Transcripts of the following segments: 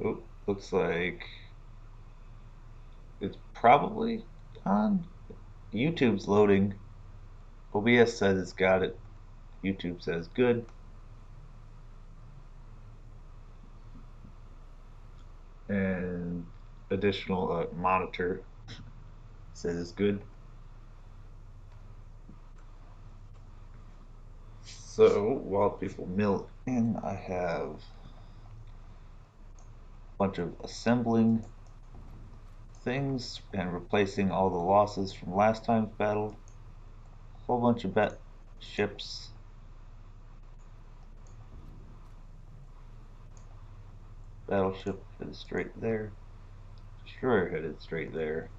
Oh, looks like it's probably on. YouTube's loading. OBS says it's got it. YouTube says good. And additional monitor says it's good. So while people mill in, I have a bunch of assembling things and replacing all the losses from last time's battle. A whole bunch of ships. Battleship headed straight there. Destroyer headed straight there.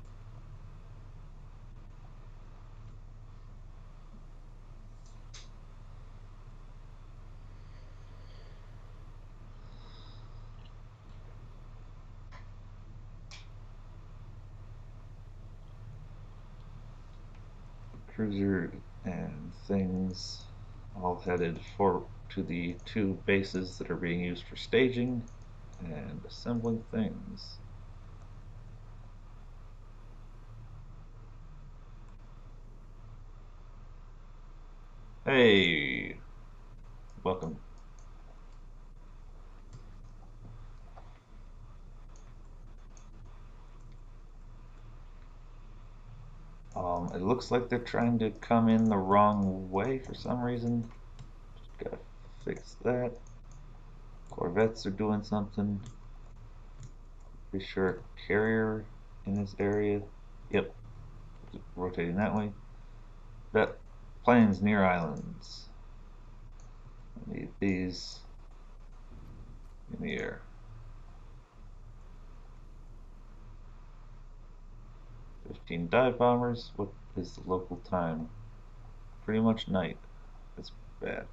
Cruiser and things all headed to the two bases that are being used for staging and assembling things. Hey, welcome. It looks like they're trying to come in the wrong way for some reason. Just gotta fix that. Corvettes are doing something. Pretty sure carrier in this area. Yep, rotating that way. That planes near islands. I need these in the air. 15 dive bombers. What is the local time? Pretty much night. That's bad.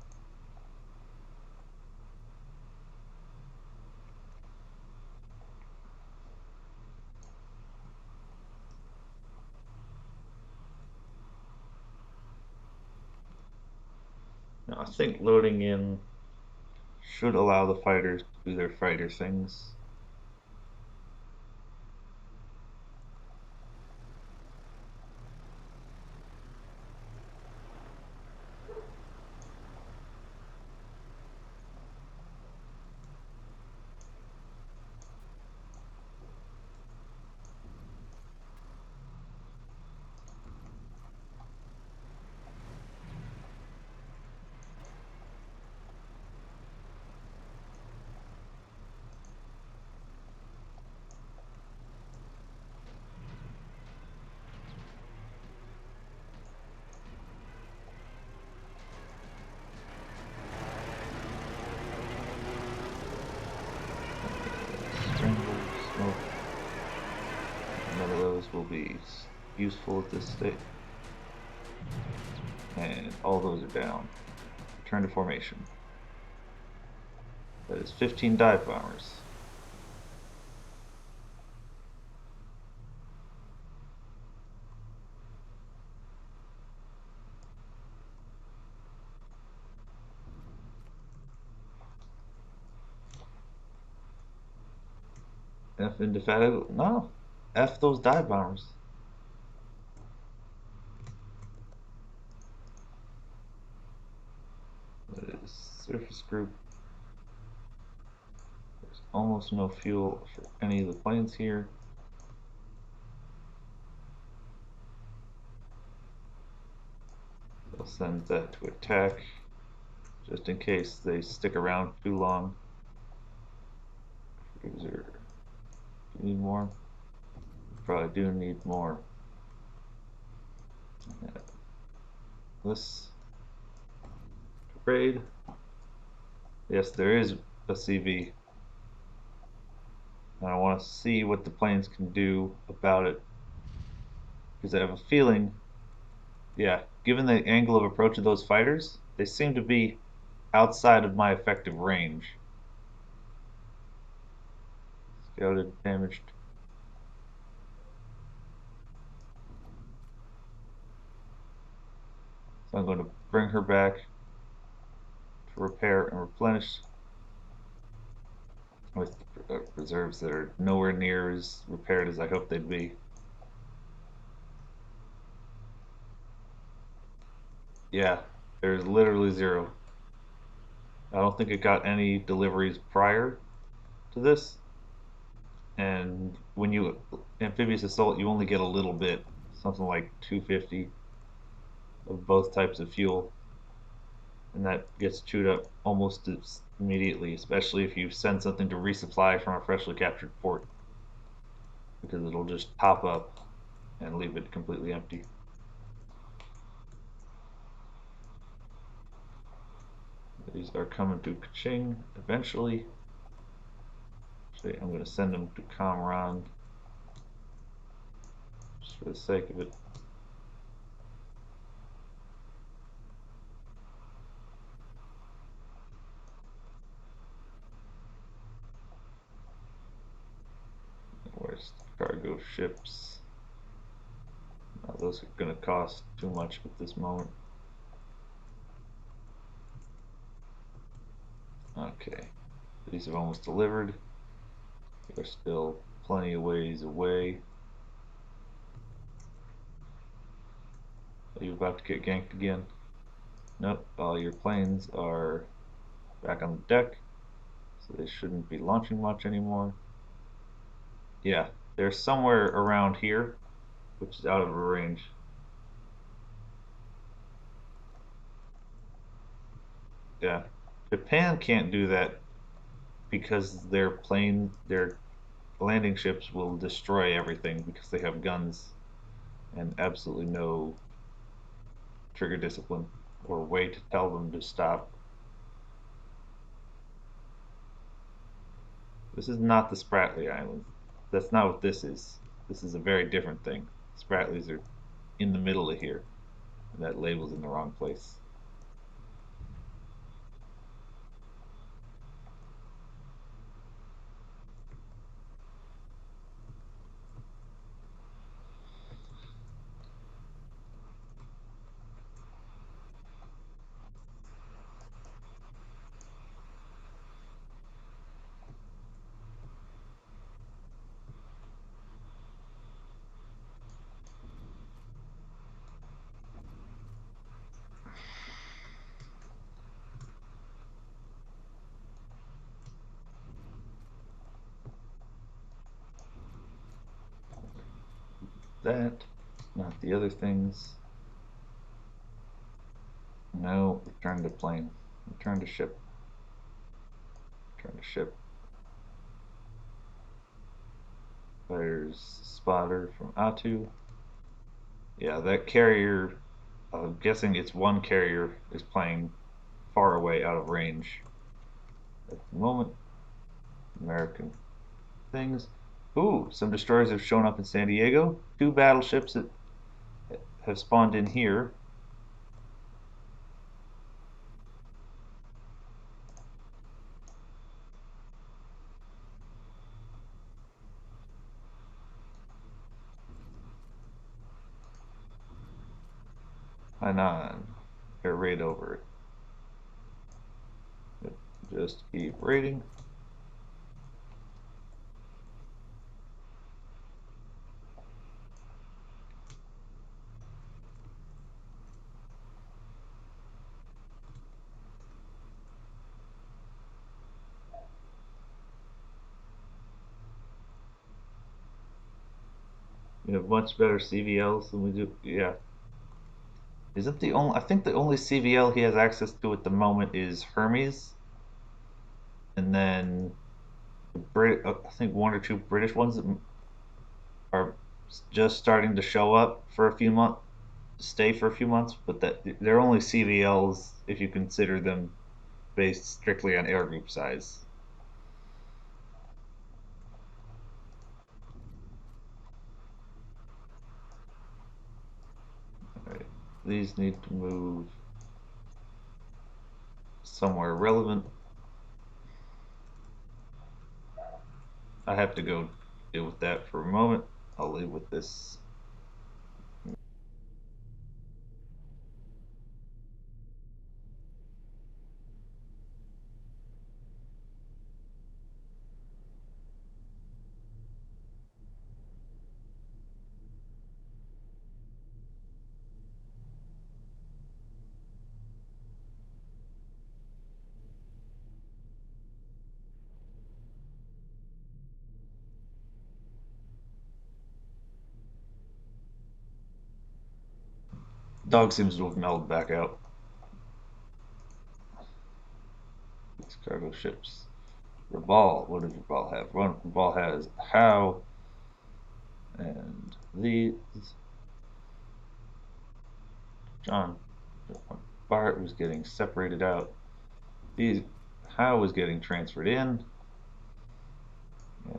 Now I think loading in should allow the fighters to do their fighter things. Scramble, smoke. None of those will be useful at this state. And all those are down. Return to formation. That is 15 dive bombers. F indefatigable. No. F those dive bombers. That is surface group. There's almost no fuel for any of the planes here. They'll send that to attack just in case they stick around too long. Cruiser. Do you need more? Probably do need more. This trade. Yes, there is a CV. And I want to see what the planes can do about it. Because I have a feeling, yeah, given the angle of approach of those fighters, they seem to be outside of my effective range. Scouted, damaged. So I'm going to bring her back to repair and replenish. with reserves that are nowhere near as repaired as I hoped they'd be. Yeah, there's literally zero. I don't think it got any deliveries prior to this, and when you amphibious assault, you only get a little bit, something like 250 of both types of fuel, and that gets chewed up almost immediately, especially if you send something to resupply from a freshly captured port, because it'll just pop up and leave it completely empty. These are coming to Kaching eventually. Actually, I'm going to send them to Kamran just for the sake of it. Where's the cargo ships? Those are going to cost too much at this moment. Okay, these have almost delivered. They're still plenty of ways away. Are you about to get ganked again? Nope, all your planes are back on the deck, so they shouldn't be launching much anymore. Yeah, they're somewhere around here, which is out of range. Yeah, Japan can't do that because their landing ships will destroy everything because they have guns and absolutely no trigger discipline or way to tell them to stop. This is not the Spratly Islands. That's not what this is. This is a very different thing. Spratlys are in the middle of here, and that label's in the wrong place. That, not the other things. No, return to plane. Return to ship. Return to ship. There's spotter from Atu. Yeah, that carrier, I'm guessing it's one carrier is playing far away out of range at the moment. American things. Ooh, some destroyers have shown up in San Diego. Two battleships that have spawned in here. Hainan. Air raid over it. Just keep raiding. We have much better CVLs than we do. Yeah. Isn't the only? I think the only CVL he has access to at the moment is Hermes, and then I think one or two British ones that are just starting to show up for a few months, stay for a few months, but that they're only CVLs if you consider them based strictly on air group size. All right, these need to move somewhere relevant. I have to go deal with that for a moment. I'll leave with this. Dog seems to have mellowed back out. These cargo ships. Raval, what does Raval have? Raval has how and these. John Bart was getting separated out. These how was getting transferred in.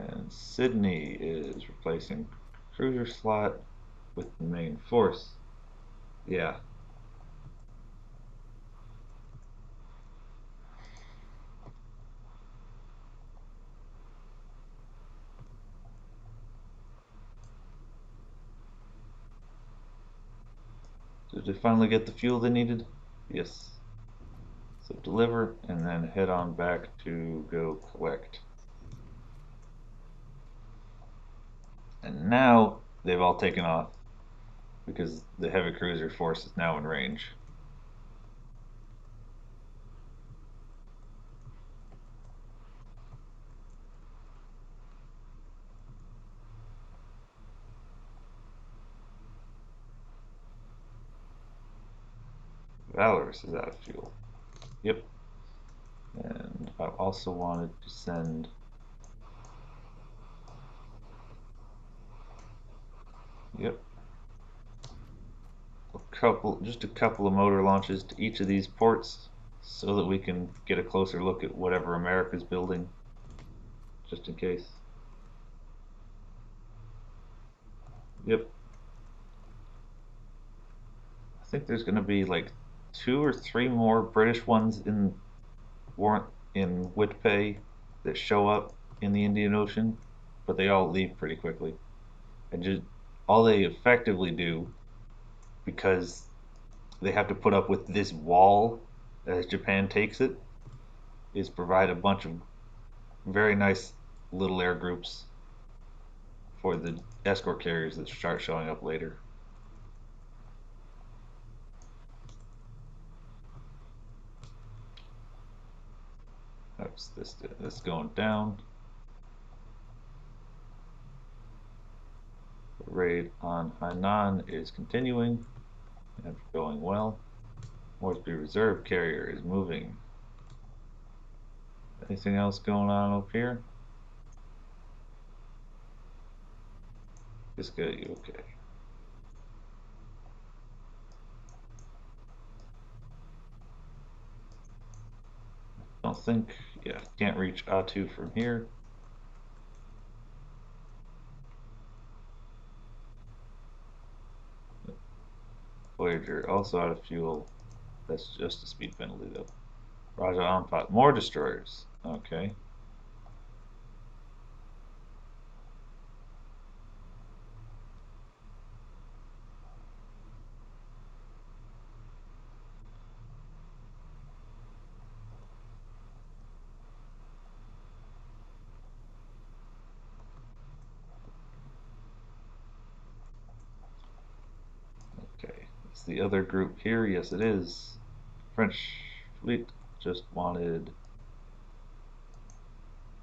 And Sydney is replacing cruiser slot with the main force. Yeah. Did they finally get the fuel they needed? Yes. So deliver and then head on back to go collect. And now they've all taken off because the heavy cruiser force is now in range. Valorous is out of fuel. Yep. And I also wanted to send. Yep. Just a couple of motor launches to each of these ports so that we can get a closer look at whatever America's building, just in case. Yep. I think there's going to be like 2 or 3 more British ones in warrant in Whitpay that show up in the Indian Ocean, but they all leave pretty quickly. And just all they effectively do, because they have to put up with this wall as Japan takes it, is provide a bunch of very nice little air groups for the escort carriers that start showing up later. That's this going down. The raid on Hainan is continuing and going well. Moresby Reserve carrier is moving. Anything else going on up here? Just got you okay. Don't think, yeah, can't reach A2 from here. Voyager also out of fuel. That's just a speed penalty though. Raja Ampat, more destroyers. Okay. Okay. It's the other group here. Yes, it is. French fleet just wanted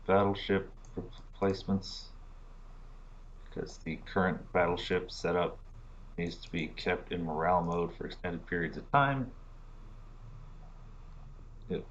battleship replacements because the current battleship setup needs to be kept in morale mode for extended periods of time. It,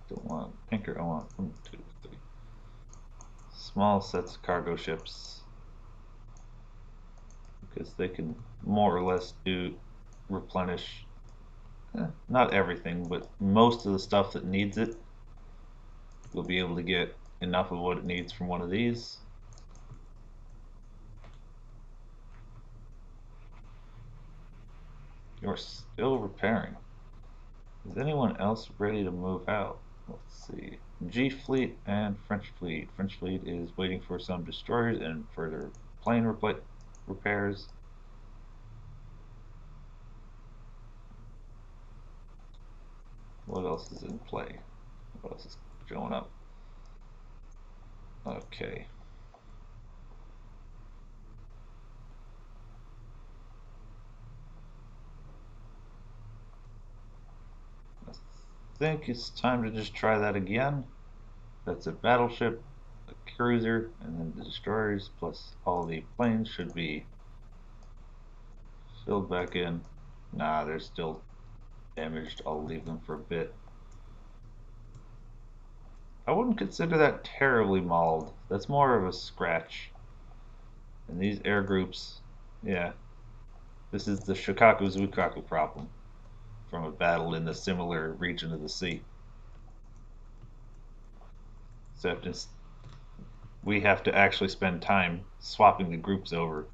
don't want anchor. I want 1, 2, 3 small sets of cargo ships because they can more or less do replenish not everything, but most of the stuff that needs it. We'll be able to get enough of what it needs from one of these. You're still repairing. Is anyone else ready to move out? Let's see. G Fleet and French Fleet. French Fleet is waiting for some destroyers and further plane repairs. What else is in play? What else is showing up? Okay. I think it's time to just try that again. That's a battleship, a cruiser, and then the destroyers plus all the planes should be filled back in. Nah, they're still damaged. I'll leave them for a bit. I wouldn't consider that terribly mauled. That's more of a scratch. And these air groups, yeah, this is the Shikaku Zukaku problem from a battle in the similar region of the sea. Except we have to actually spend time swapping the groups over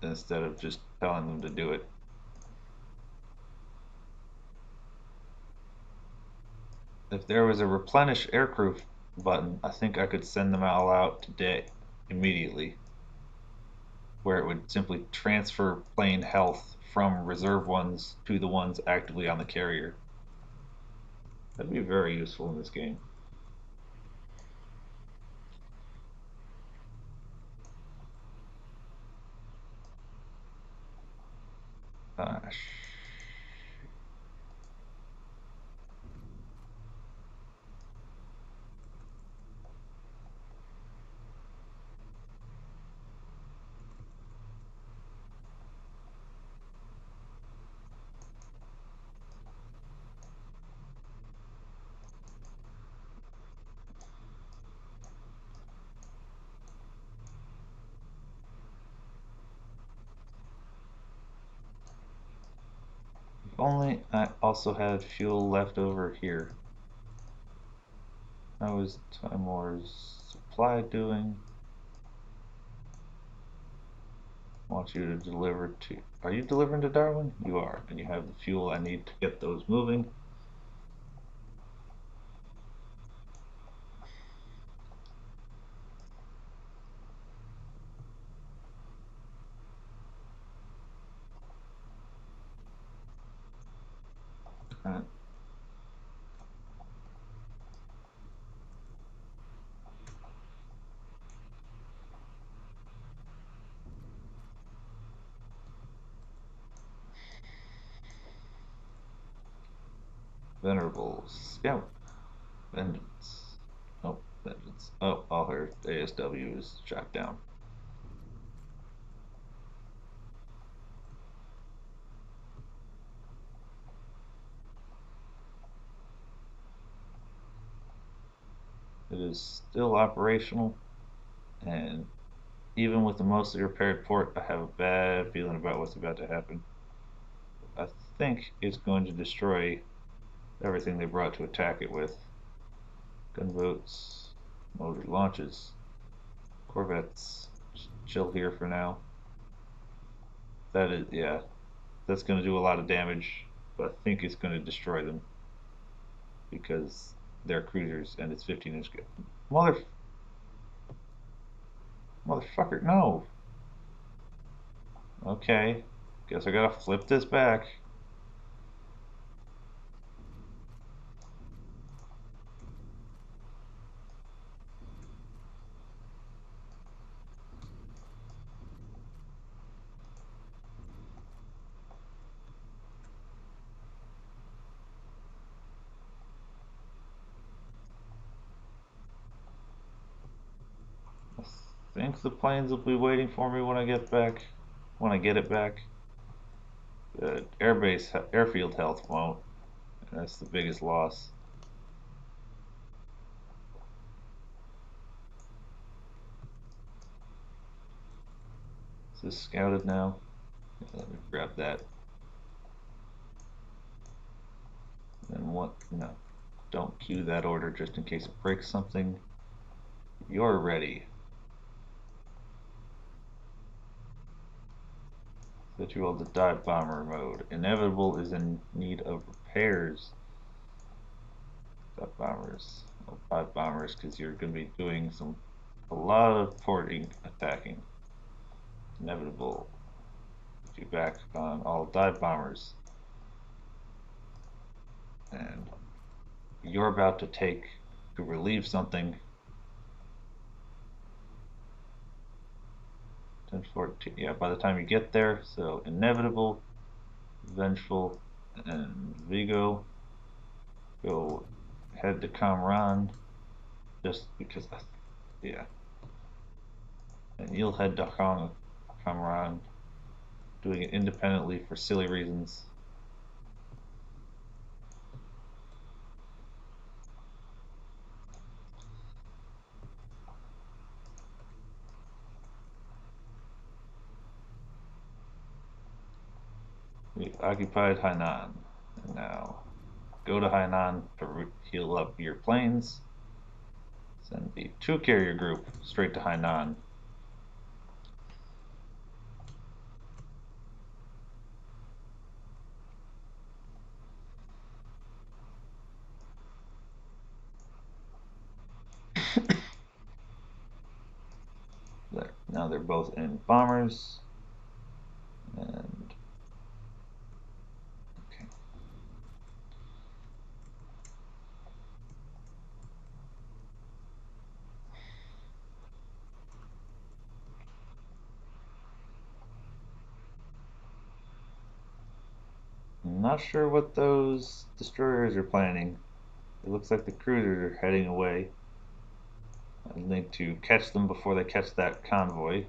instead of just telling them to do it. If there was a replenish aircrew button, I think I could send them all out today, immediately, where it would simply transfer plane health from reserve ones to the ones actively on the carrier. That'd be very useful in this game. Uh, if only I also had fuel left over here. How is Time Wars supply doing? I want you to deliver to. Are you delivering to Darwin? You are, and you have the fuel I need to get those moving. Uh, Venerables. Yeah, Vengeance. Oh, Vengeance. Oh, all her ASW is shot down. It is still operational, and even with the mostly repaired port, I have a bad feeling about what's about to happen. I think it's going to destroy everything they brought to attack it with. Gunboats, motor launches, corvettes. Just chill here for now. That is, yeah, that's going to do a lot of damage, but I think it's going to destroy them because they're cruisers and it's 15-inch. Mother, motherfucker, no. Okay, guess I gotta flip this back. I think the planes will be waiting for me when I get back. When I get it back, the airfield health won't. That's the biggest loss. Is this scouted now? Yeah, let me grab that. And what? No, don't queue that order just in case it breaks something. You're ready. Set you all to dive bomber mode. Inevitable is in need of repairs. Dive bombers. of 5 bombers because you're going to be doing a lot of porting attacking. Inevitable. Put you back on all dive bombers, and you're about to relieve something. 10, 14. Yeah, by the time you get there, so inevitable, vengeful, and Vigo go head to Kamran just because, yeah, and you'll head to Kamran, doing it independently for silly reasons. We occupied Hainan, and now go to Hainan to heal up your planes. Send the 2 carrier group straight to Hainan. There. Now they're both in bombers. And okay. I'm not sure what those destroyers are planning. It looks like the cruisers are heading away. I need to catch them before they catch that convoy.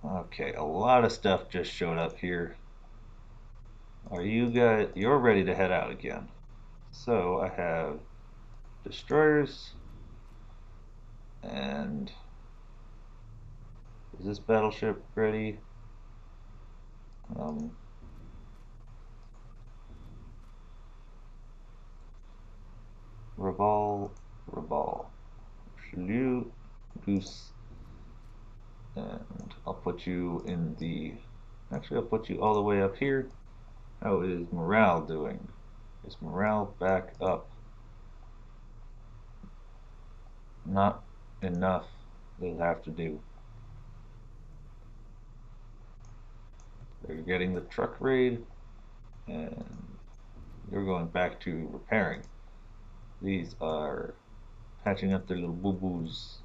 Okay, a lot of stuff just showed up here. Are you guys? You're ready to head out again. So I have destroyers, and is this battleship ready? Um, Revolve, Revolve, Salute, Goose, and I'll put you in the. Actually, I'll put you all the way up here. How is morale doing? Is morale back up? Not enough. They'll have to do. They're getting the truck raid, and you're going back to repairing. These are patching up their little boo boos.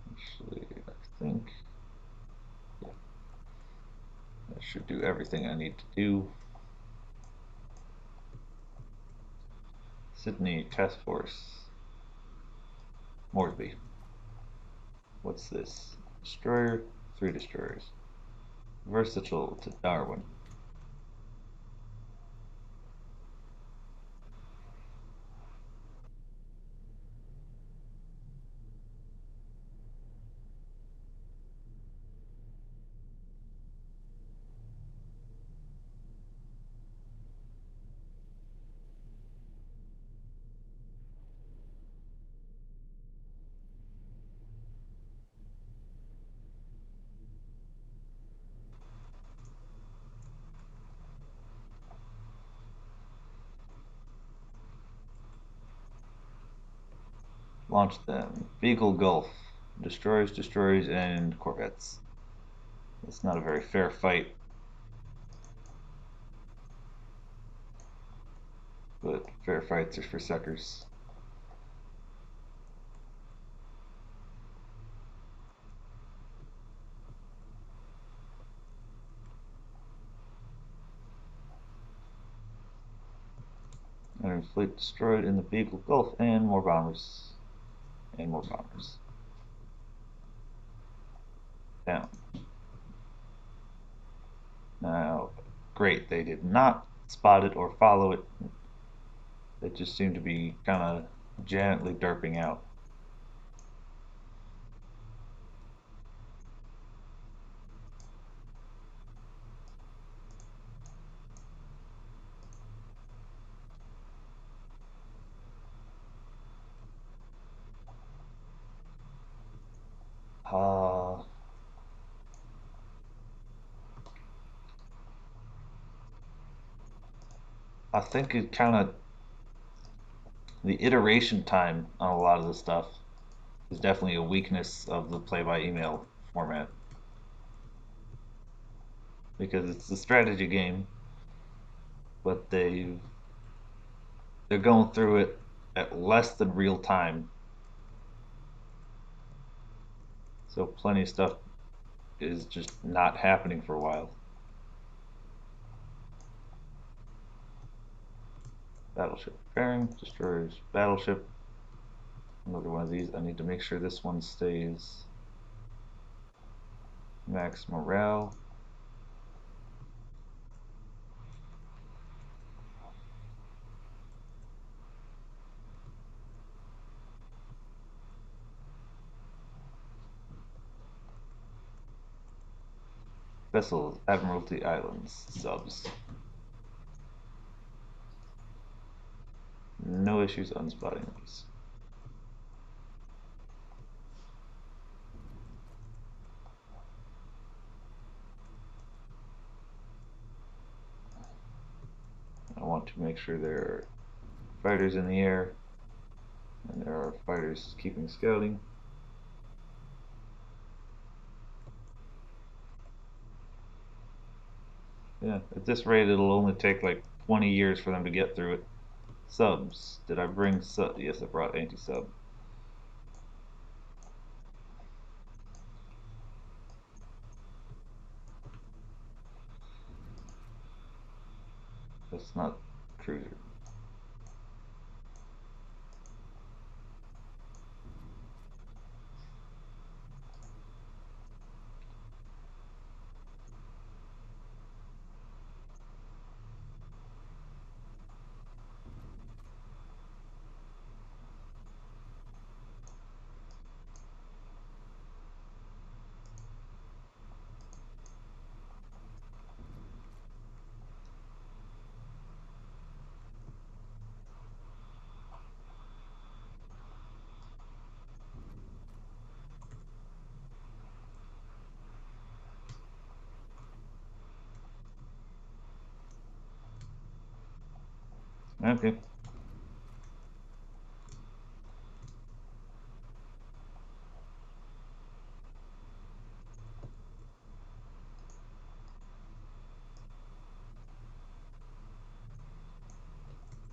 Actually, I think yeah, that should do everything I need to do. Sydney Task Force. Moresby. What's this? Destroyer, 3 destroyers. Versatile to Darwin. Launch them. Beagle Gulf. Destroyers, destroyers, and corvettes. It's not a very fair fight, but fair fights are for suckers. Enemy fleet destroyed in the Beagle Gulf, and more bombers. And more bombers. Down. Now, great, they did not spot it or follow it. They just seemed to be kind of gently derping out. Uh, I think it kind of the iteration time on a lot of the stuff is definitely a weakness of the play by email format because it's a strategy game, but they're going through it at less than real time. So plenty of stuff is just not happening for a while. Battleship repairing, destroyers, battleship. Another one of these. I need to make sure this one stays max morale. Vessels, Admiralty Islands, subs. No issues unspotting these. I want to make sure there are fighters in the air and there are fighters keeping scouting. Yeah, at this rate it'll only take like 20 years for them to get through it. Subs. Did I bring sub? Yes, I brought anti-sub. That's not cruiser. Okay.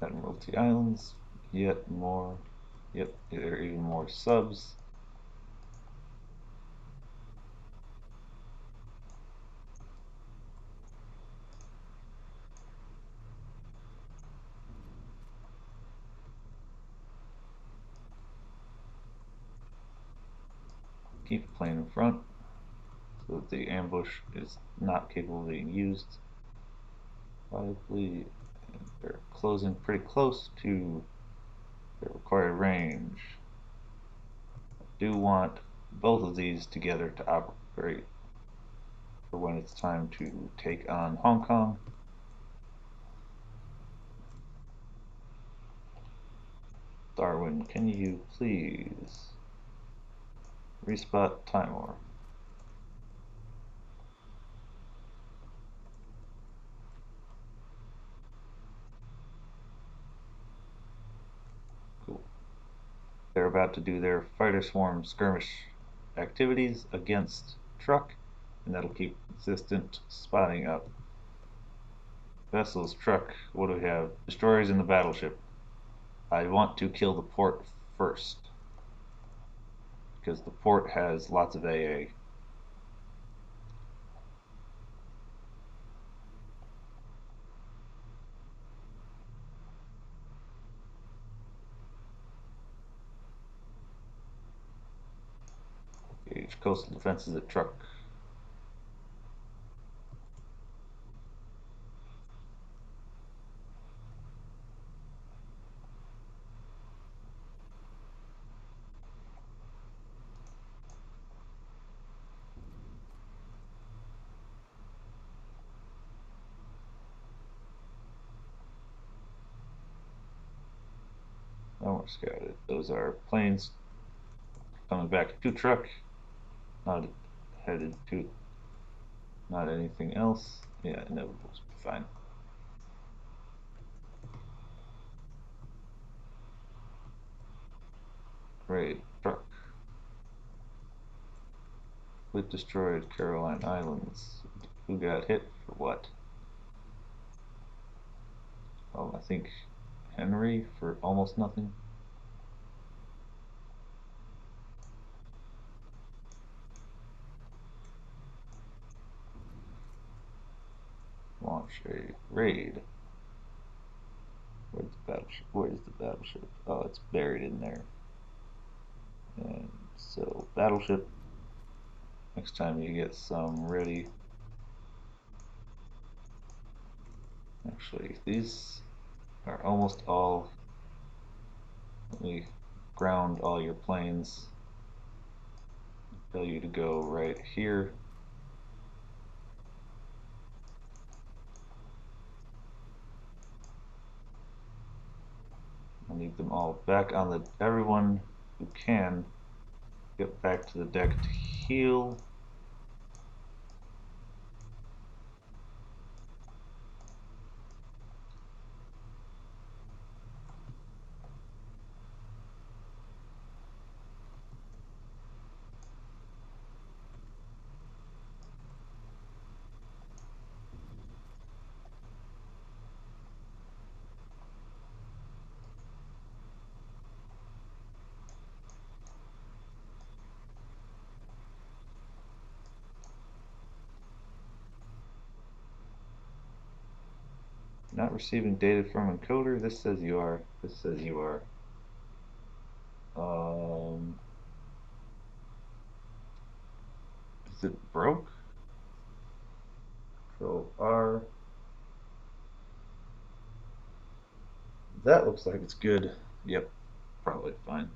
Admiralty Islands. Yet more. Yep, there are even more subs. Keep the plane in front so that the ambush is not capable of being used. Probably they're closing pretty close to their required range. I do want both of these together to operate for when it's time to take on Hong Kong. Darwin, can you please respot Timor? Cool. They're about to do their fighter swarm skirmish activities against truck, and that'll keep consistent spotting up. Vessels, truck, what do we have? Destroyers in the battleship. I want to kill the port first because the port has lots of AA. Gauge coastal defenses at truck. No more scouted. Those are planes coming back to truck. Not headed to, not anything else. Yeah, inevitables. Fine. Raid truck. Fleet destroyed Caroline Islands. Who got hit for what? Oh, I think Henry for almost nothing. Launch a raid. Where's the battleship? Where's the battleship? Oh, it's buried in there. And so, battleship. Next time you get some ready. Actually, these are almost all. Let me ground all your planes. Tell you to go right here. I need them all back on the. Everyone who can get back to the deck to heal. Not receiving data from encoder. This says you are. This says you are. Is it broke? Control R. That looks like it's good. Yep, probably fine.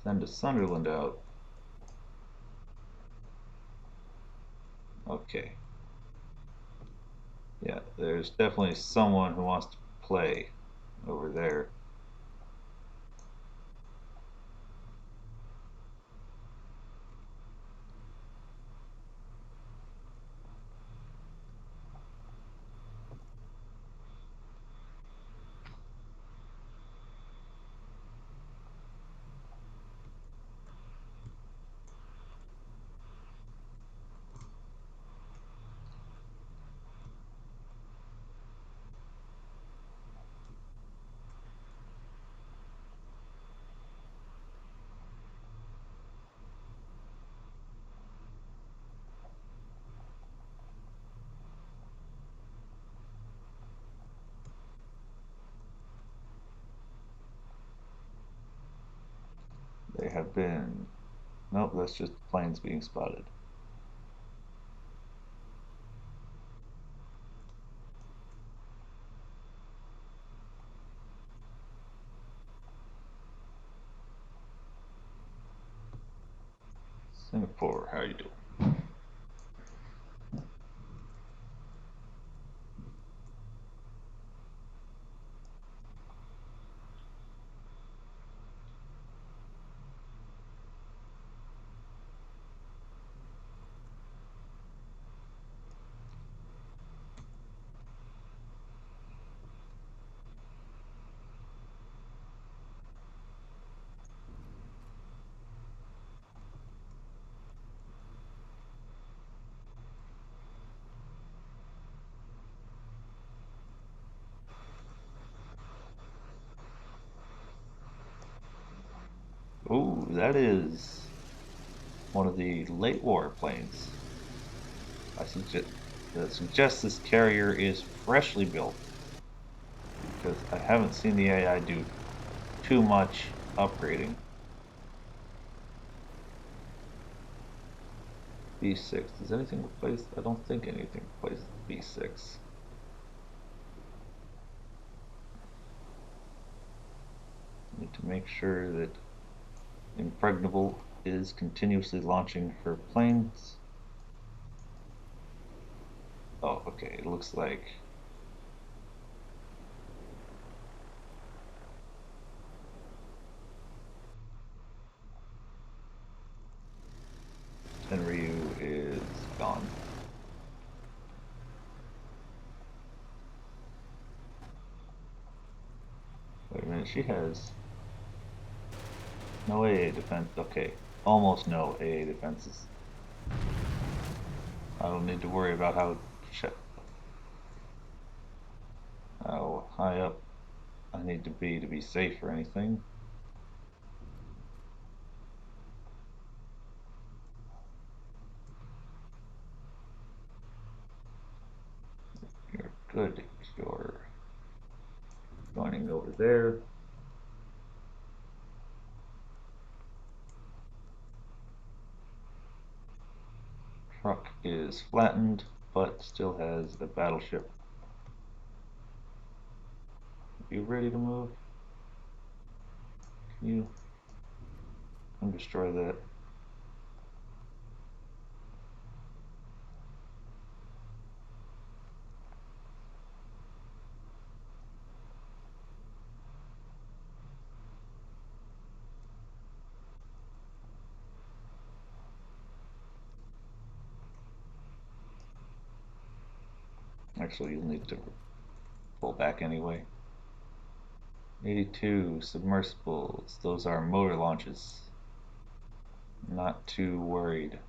Send a Sunderland out. Okay. Yeah, there's definitely someone who wants to play over there. They have been. Nope, that's just planes being spotted. Singapore, how you doing? Oh, that is one of the late war planes. I suggest this carrier is freshly built because I haven't seen the AI do too much upgrading. B6. Does anything replace? I don't think anything replaces B6. Need to make sure that Impregnable is continuously launching her planes. Oh, okay. It looks like Yeah, she has no AA defense. Okay, almost no AA defenses. I don't need to worry about how high up I need to be safe or anything. You're good. You're joining over there. Truck is flattened, but still has a battleship. You ready to move? Can you come destroy that? Actually, you'll need to pull back anyway. 82 submersibles. Those are motor launches. Not too worried.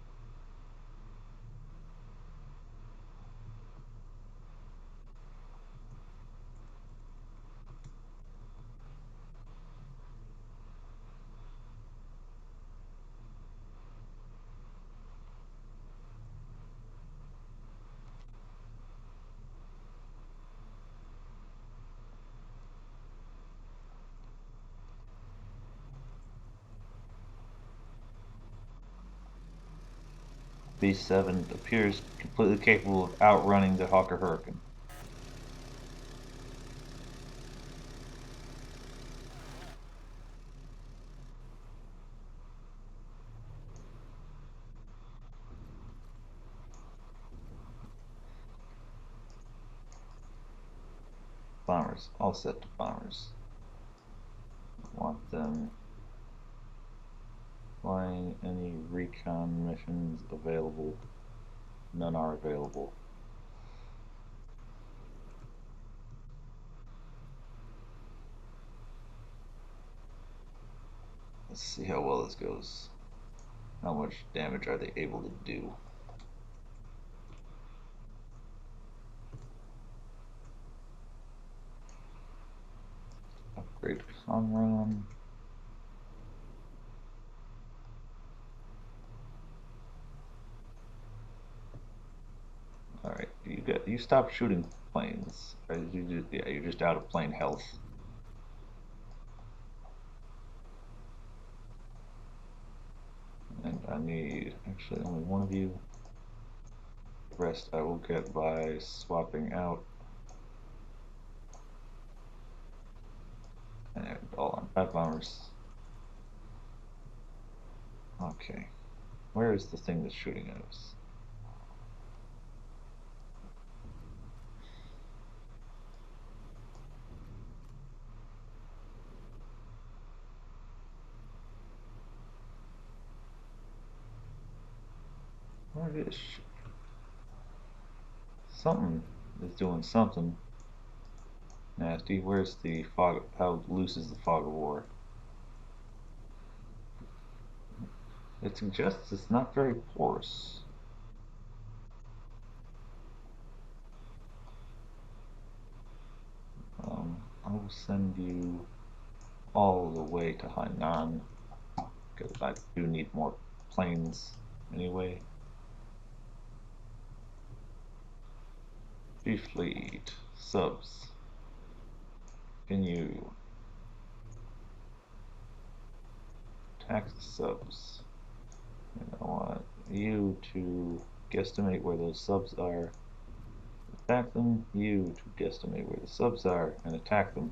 B7 appears completely capable of outrunning the Hawker Hurricane. Bombers, all set to bombers. Want them flying any recon missions available. None are available. Let's see how well this goes. How much damage are they able to do? Upgrade Conron. Alright, you stop shooting planes. You're just out of plane health. And I need actually only one of you. The rest I will get by swapping out. And all on five bombers. Okay. Where is the thing that's shooting at us? Where is she? Something is doing something nasty. Where's the fog? How loose is the fog of war? It suggests it's not very porous. I will send you all the way to Hainan because I do need more planes anyway. G Fleet subs. Can you tax the subs? And I want you to guesstimate where those subs are. Attack them. You to guesstimate where the subs are and attack them.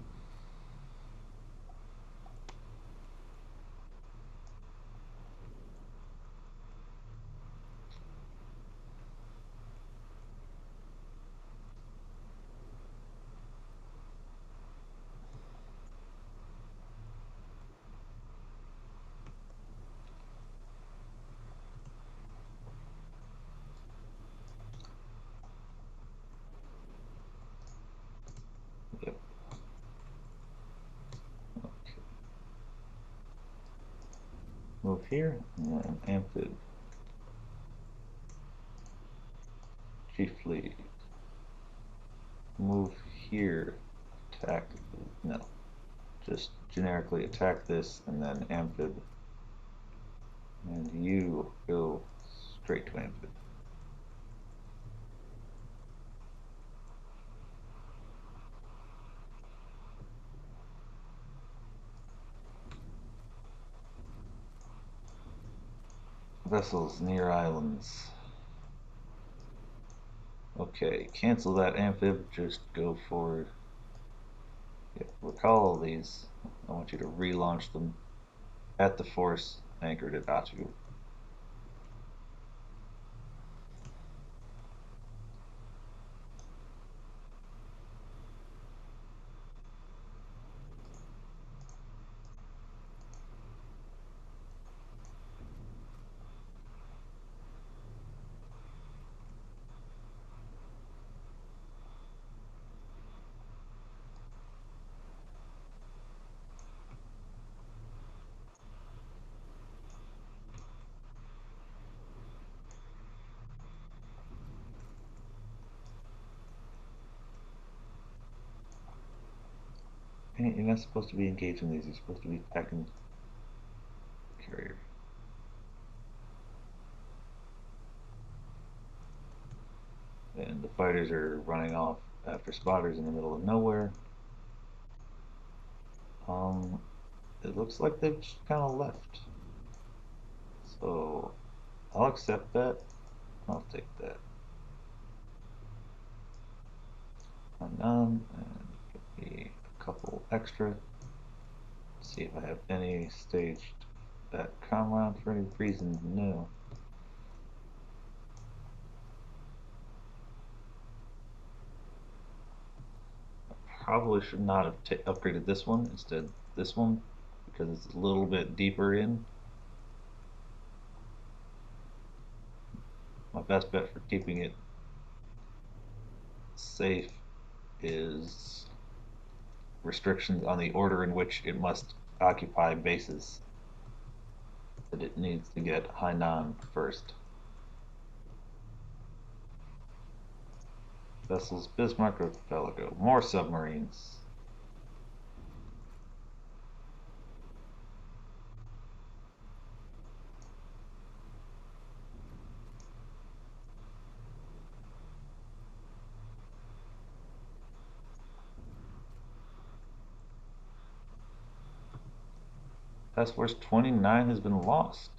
Yep. move here, and then amphib. Chief fleet. Move here. Attack. No. Just generically attack this, and then amphib. And you go straight to amphib. Vessels near islands. Okay, cancel that amphib, just go for, yeah, recall all these. I want you to relaunch them at the force anchored at Atu. You're not supposed to be engaging these, you're supposed to be attacking carrier. And the fighters are running off after spotters in the middle of nowhere. It looks like they've just kind of left. So I'll accept that. I'll take that. And give me a couple extra. See if I have any staged that com round for any reason. No. Probably should not have upgraded this one, instead this one, because it's a little bit deeper in. My best bet for keeping it safe is restrictions on the order in which it must occupy bases. That it needs to get Hainan first. Vessels Bismarck Archipelago. More submarines. Task Force 29 has been lost.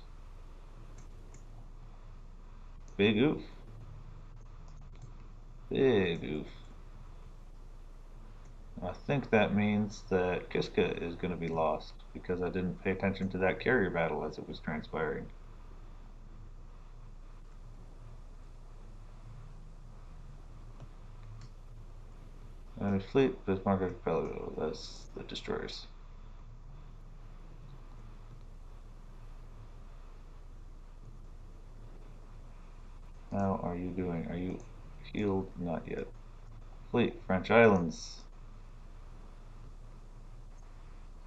Big oof. Big oof. I think that means that Kiska is going to be lost because I didn't pay attention to that carrier battle as it was transpiring. Enemy fleet, Bismarck Archipelago. That's the destroyers. How are you doing? Are you healed? Not yet. Fleet, French Islands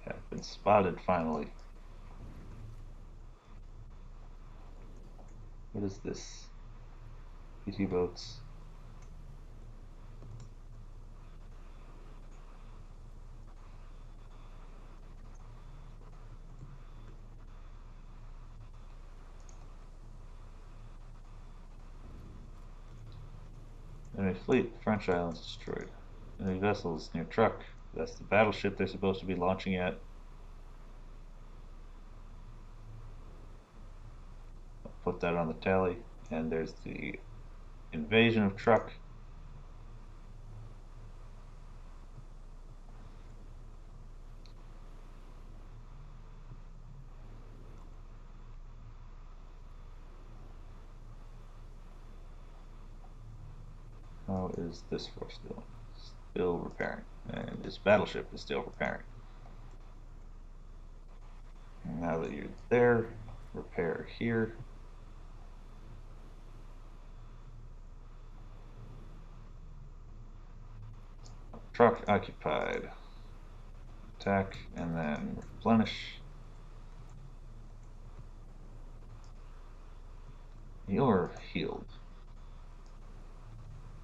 have been spotted finally. What is this? PT boats. Enemy fleet, French Islands destroyed. Enemy vessels near Truk. That's the battleship they're supposed to be launching at. I'll put that on the tally. And there's the invasion of Truk. How is this force doing? Still repairing. And this battleship is still repairing. And now that you're there, repair here. Truk occupied. Attack and then replenish. You're healed.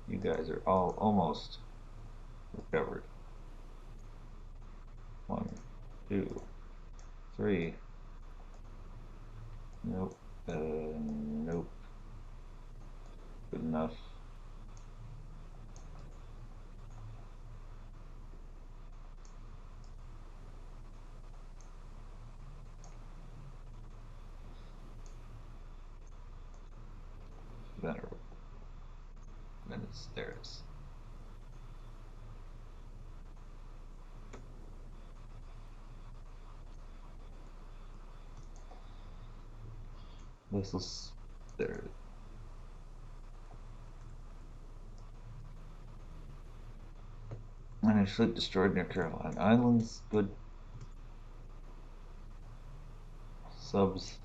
You guys are all almost recovered. 1, 2, 3. Nope. Nope. Good enough. Venerable. Minutes. There it is. This is there. And fleet destroyed near Caroline Islands. Good. Subs,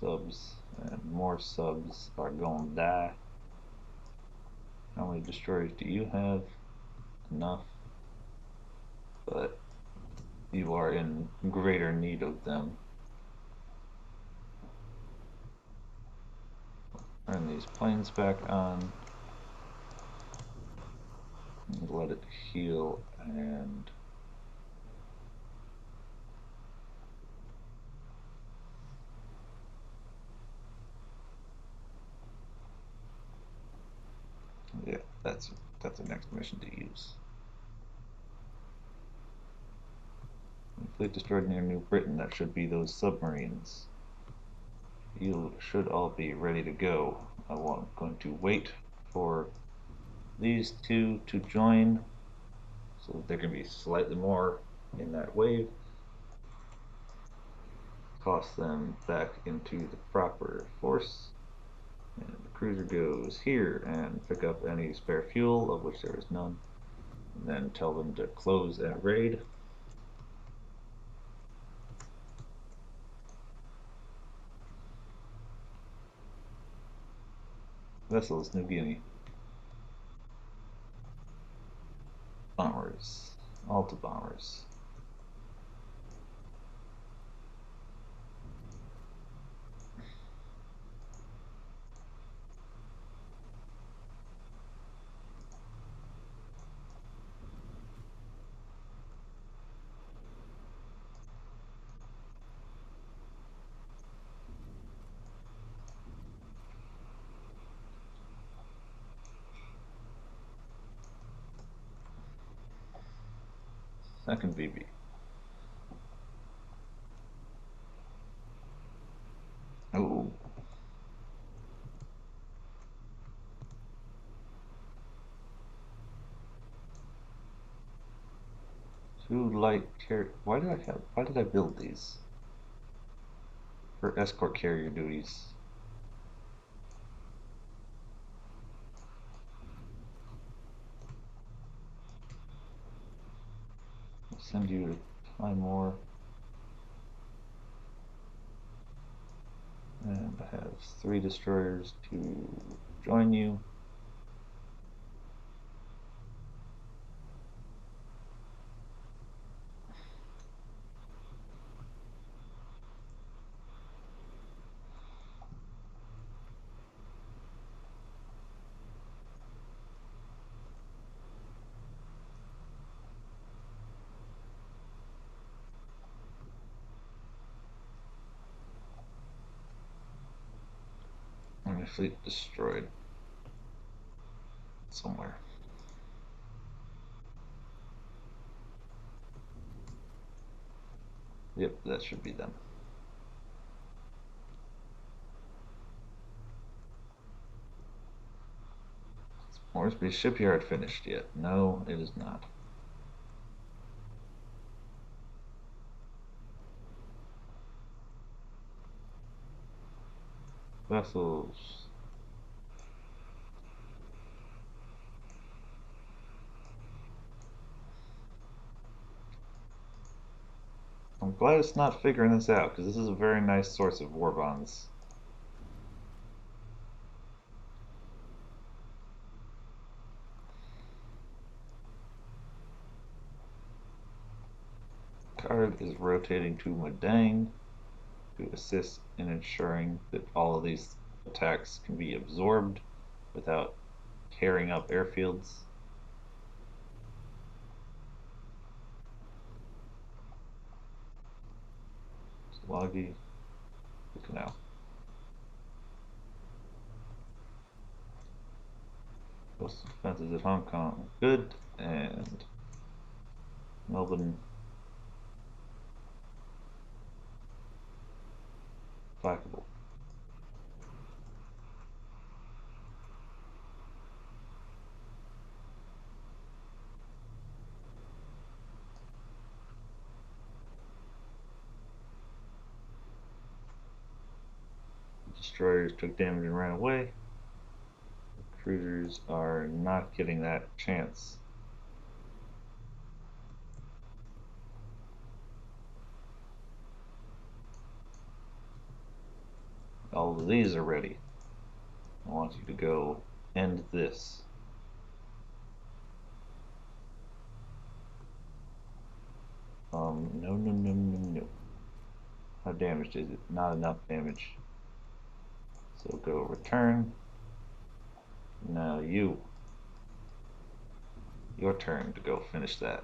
and more subs are gonna die. How many destroyers do you have? Enough. But you are in greater need of them. Turn these planes back on. And let it heal and yeah, that's the next mission to use. Fleet destroyed near New Britain. That should be those submarines. You should all be ready to go. I'm going to wait for these two to join so that there can be slightly more in that wave. Toss them back into the proper force. And the cruiser goes here and pick up any spare fuel, of which there is none. And then tell them to close and raid. Vessels, New Guinea. Bombers. Alta bombers. Second VB. Oh. Two light carrier. Why did I build these? For escort carrier duties. I'll send you to Timor. And I have 3 destroyers to join you. And my fleet destroyed somewhere. Yep, that should be them. Is Moresby Shipyard finished yet? No, it is not. Vessels. I'm glad it's not figuring this out, because this is a very nice source of war bonds. Card is rotating to Madang to assist in ensuring that all of these attacks can be absorbed without tearing up airfields. Loggy. Good canal. Coastal defenses at Hong Kong. Good. And Melbourne. Flackable. Destroyers took damage and ran away. Cruisers are not getting that chance. All of these are ready. I want you to go end this. No. How damaged is it? Not enough damage. So go return. Now your turn to go finish that.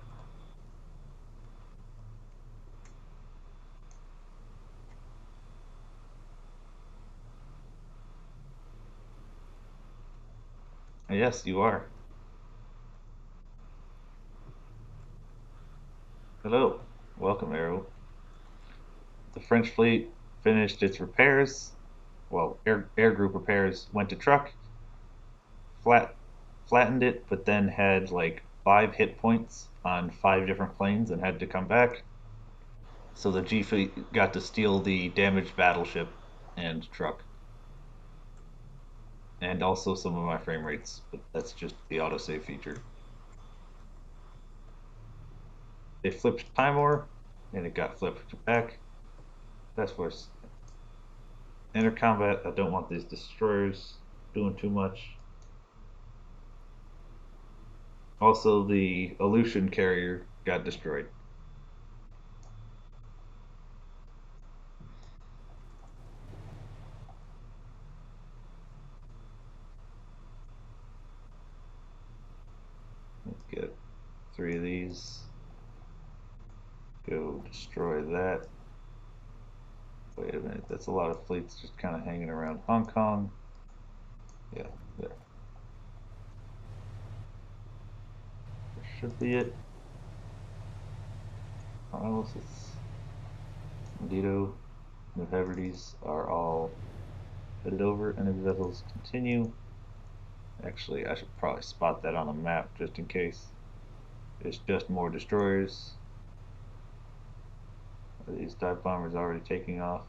Yes, you are. Hello. Welcome, Arrow. The French fleet finished its repairs. Well, air group repairs, went to truck, flattened it, but then had like 5 hit points on 5 different planes and had to come back. So the G fleet got to steal the damaged battleship and truck. And also some of my frame rates, but that's just the autosave feature. They flipped Timor, and it got flipped back. That's worse. Enter combat. I don't want these destroyers doing too much. Also, the Aleutian carrier got destroyed. Let's get 3 of these. Go destroy that. Wait a minute, that's a lot of fleets just kind of hanging around Hong Kong. Yeah, there. That should be it. Paralysis. Lido, New Hebrides are all headed over. Enemy vessels continue. Actually, I should probably spot that on a map just in case. It's just more destroyers. Are these dive bombers already taking off?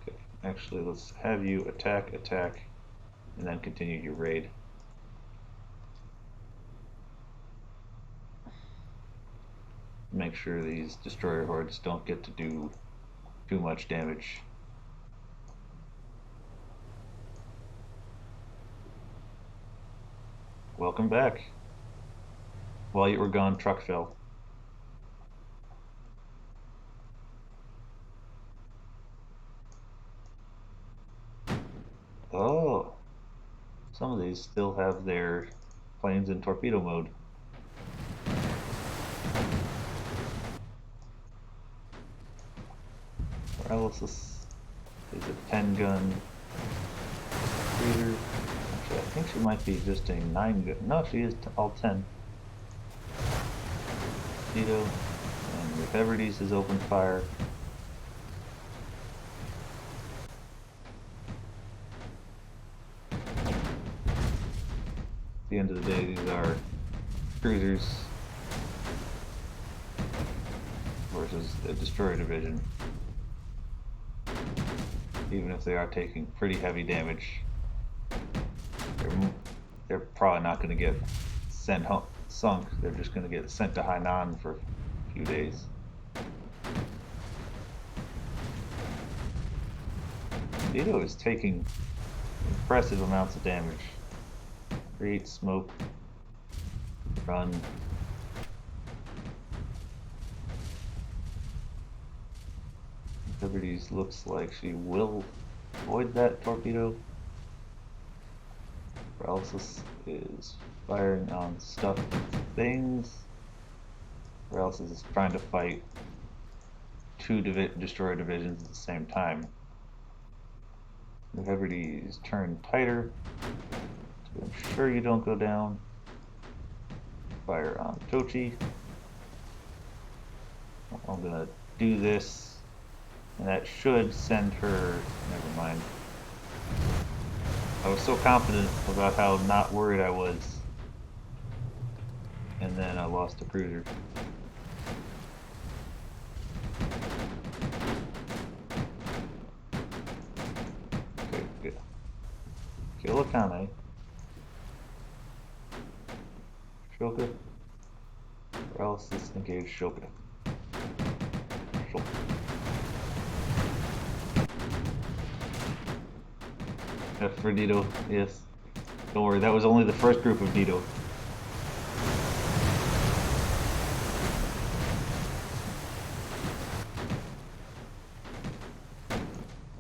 Okay, actually, let's have you attack, and then continue your raid. Make sure these destroyer hordes don't get to do too much damage. Welcome back. While you were gone, truck fell. Oh, some of these still have their planes in torpedo mode. Paralysis is a 10-gun cruiser. Actually, I think she might be just a 9-gun. No, she is all 10. Torpedo, and the Hebrides is open fire. At the end of the day, these are cruisers versus the destroyer division. Even if they are taking pretty heavy damage, they're probably not going to get sent home, sunk. They're just going to get sent to Hainan for a few days. Lido is taking impressive amounts of damage. Create smoke. Run. Liberties looks like she will avoid that torpedo. Paralysis is firing on stuff and things. Paralysis is trying to fight two destroyer divisions at the same time. New Hebrides turn tighter to ensure you don't go down. Fire on Tochi. I'm gonna do this, and that should send her. Never mind. I was so confident about how not worried I was, and then I lost a cruiser. Okay, good. Kill Akane. Shoka. Paralysis engage Shoka. F for Dito, yes. Don't worry, that was only the first group of Dito.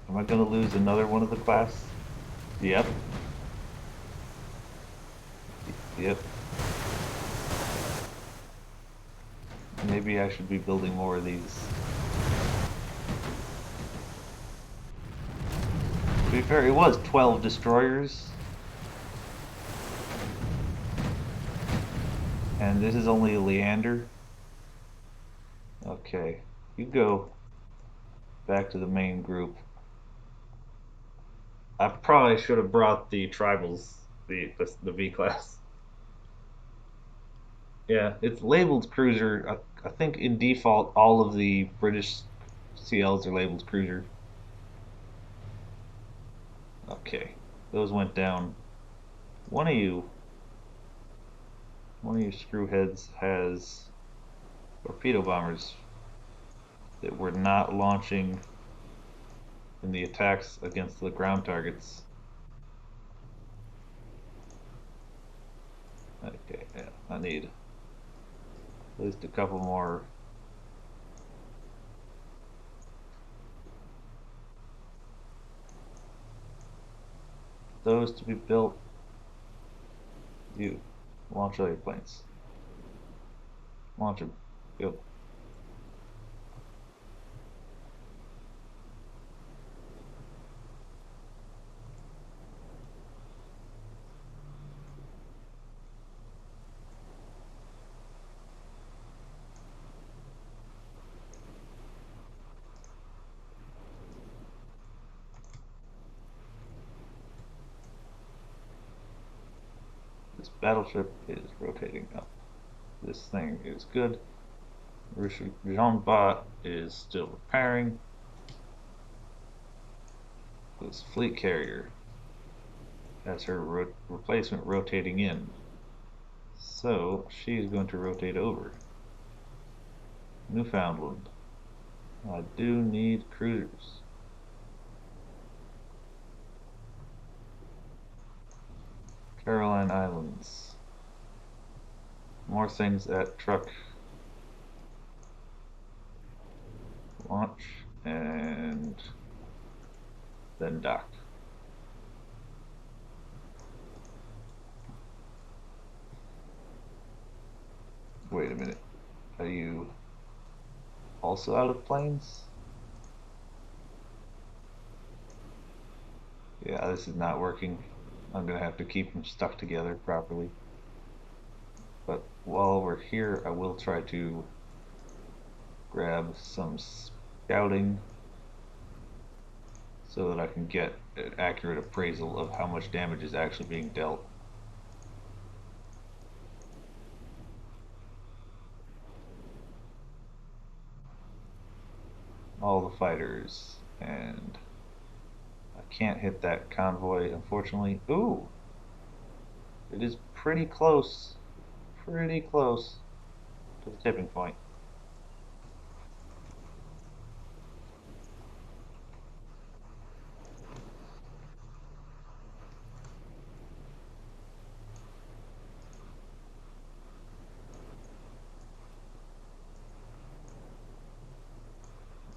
Am I gonna lose another one of the class? Yep. Yep. Maybe I should be building more of these. To be fair, it was 12 destroyers. And this is only a Leander. Okay, you go back to the main group. I probably should have brought the tribals, the V class. Yeah, it's labeled cruiser. I think in default all of the British CLs are labeled cruiser. Okay, those went down. One of you screwheads has torpedo bombers that were not launching in the attacks against the ground targets. Okay, yeah, I need at least a couple more. Those to be built. You launch all your planes. Launch them. Go. This battleship is rotating up. This thing is good. Jean Bot is still repairing. This fleet carrier has her replacement rotating in. So she's going to rotate over. Newfoundland. I do need cruisers. Caroline Islands. More things at truck launch and then dock. Wait a minute. Are you also out of planes? Yeah, this is not working. I'm gonna have to keep them stuck together properly. But while we're here, I will try to grab some scouting so that I can get an accurate appraisal of how much damage is actually being dealt. All the fighters, and I can't hit that convoy, unfortunately. Ooh! It is pretty close to the tipping point.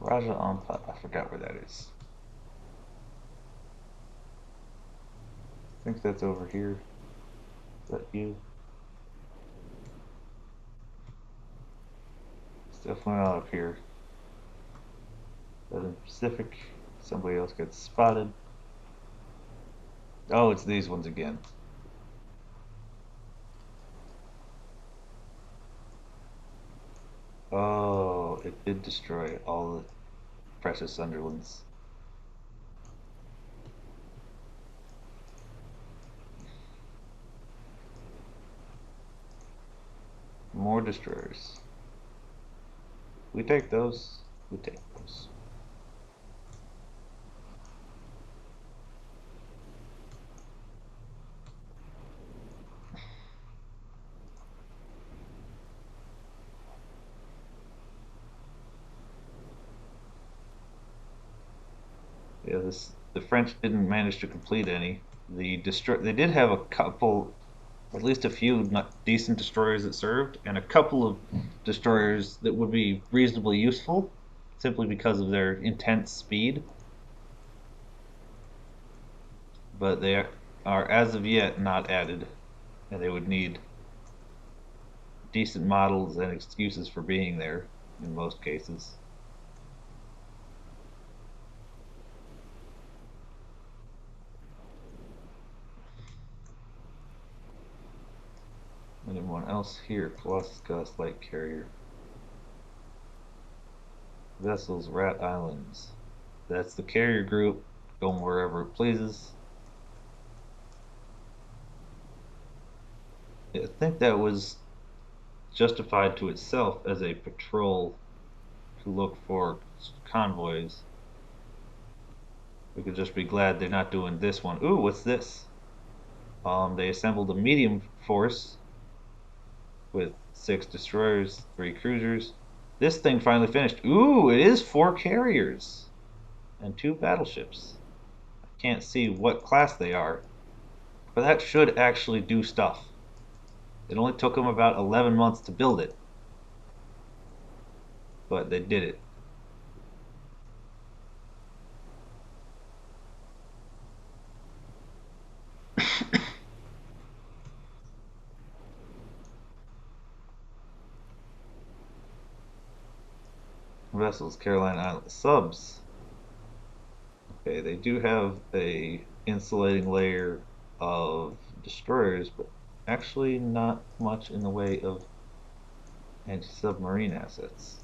Raja Ampat, I forgot where that is. I think that's over here. Is that you? It's definitely not up here. But in Pacific, somebody else gets spotted. Oh, it's these ones again. Oh, it did destroy all the precious Sunderlands. More destroyers. We take those. We take those. Yeah, the French didn't manage to complete any. They did have a couple, at least a few not decent destroyers that served, and a couple of destroyers that would be reasonably useful, simply because of their intense speed. But they are as of yet not added, and they would need decent models and excuses for being there in most cases. Anyone else here? Colossus Ghost Light Carrier. Vessels, Rat Islands. That's the carrier group going wherever it pleases. I think that was justified to itself as a patrol to look for convoys. We could just be glad they're not doing this one. Ooh, what's this? They assembled a medium force with 6 destroyers, 3 cruisers. This thing finally finished. Ooh, it is 4 carriers and 2 battleships. I can't see what class they are, but that should actually do stuff. It only took them about 11 months to build it, but they did it. Vessels, Caroline Island subs. Okay, they do have a insulating layer of destroyers, but actually not much in the way of anti-submarine assets.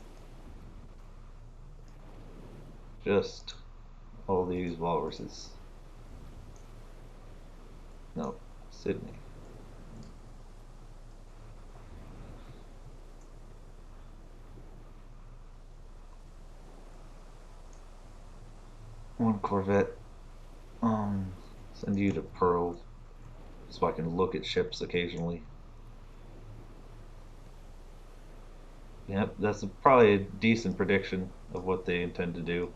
Just all these walruses. No, Sydney. One Corvette. Send you to Pearl so I can look at ships occasionally. Yep, that's probably a decent prediction of what they intend to do.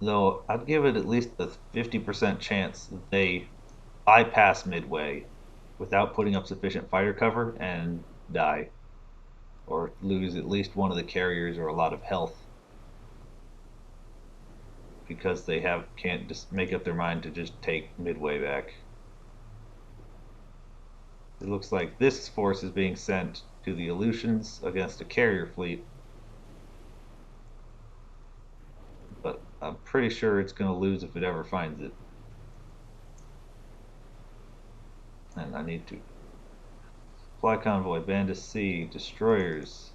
Though I'd give it at least a 50% chance that they bypass Midway without putting up sufficient fighter cover and die, or lose at least one of the carriers or a lot of health because they can't just make up their mind to just take Midway back. It looks like this force is being sent to the Aleutians against a carrier fleet, but I'm pretty sure it's going to lose if it ever finds it. And I need to fly convoy, band to sea, destroyers.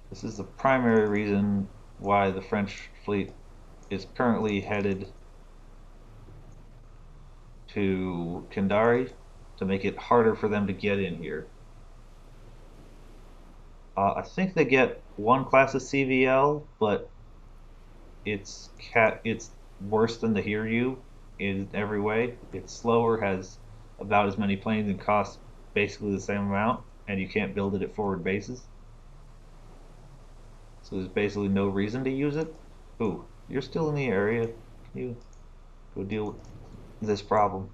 This is the primary reason why the French fleet is currently headed to Kandari to make it harder for them to get in here. I think they get one class of CVL, but it's worse than the Hiryu in every way. It's slower, has about as many planes, and costs basically the same amount, and you can't build it at forward bases. So there's basically no reason to use it. Ooh, You're still in the area. You go deal with this problem.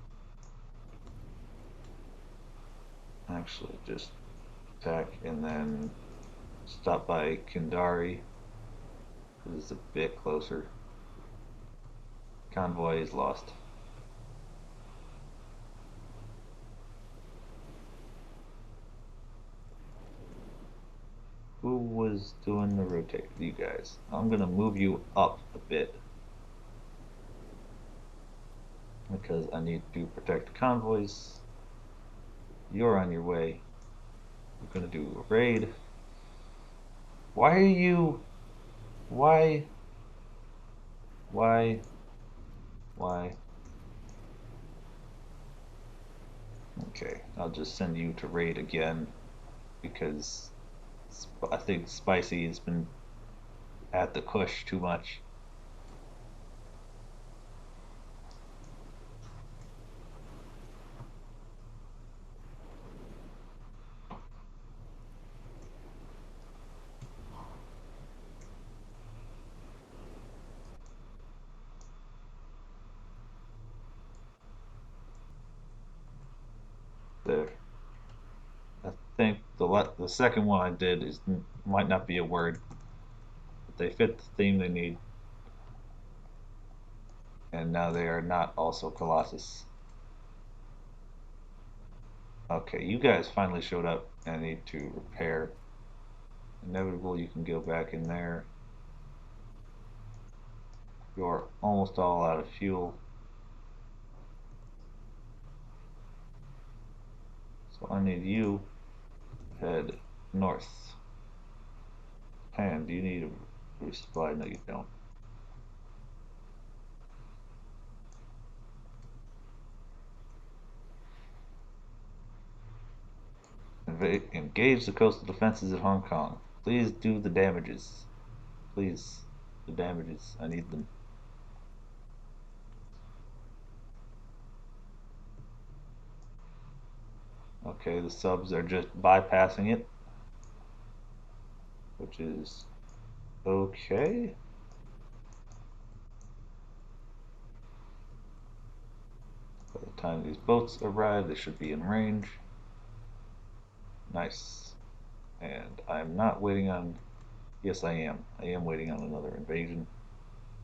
Actually, just attack and then stop by Kindari. This is a bit closer. Convoy is lost. Who was doing the rotate? You guys. I'm gonna move you up a bit because I need to protect convoys. You're on your way. We're gonna do a raid. Why are you? Why? Why? Why? Okay, I'll just send you to raid again because I think Spicy has been at the cush too much. There. I think the second one I did is might not be a word, but they fit the theme they need, and now they are not also Colossus. Okay, you guys finally showed up and I need to repair. Inevitable, you can go back in there. You're almost all out of fuel. So I need you head north. And do you need a resupply? No, you don't. Engage the coastal defenses at Hong Kong. Please do the damages. Please, the damages. I need them. Okay, the subs are just bypassing it, which is okay. By the time these boats arrive, they should be in range. Nice. And I'm not waiting on. Yes, I am. I am waiting on another invasion.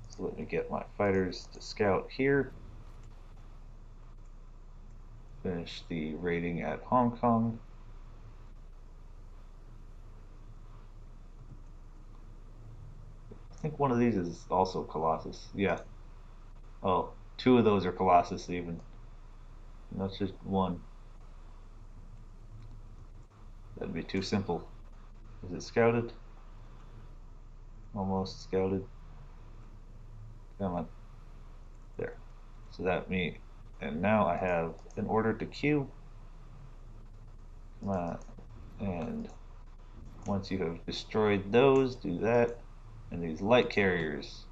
So let me get my fighters to scout here. Finish the raiding at Hong Kong. I think one of these is also Colossus. Yeah. Oh, two of those are Colossus even. That's just one. That'd be too simple. Is it scouted? Almost scouted. Come on. There. So that me. And now I have an order to queue. Come on. And once you have destroyed those, do that. And these light carriers,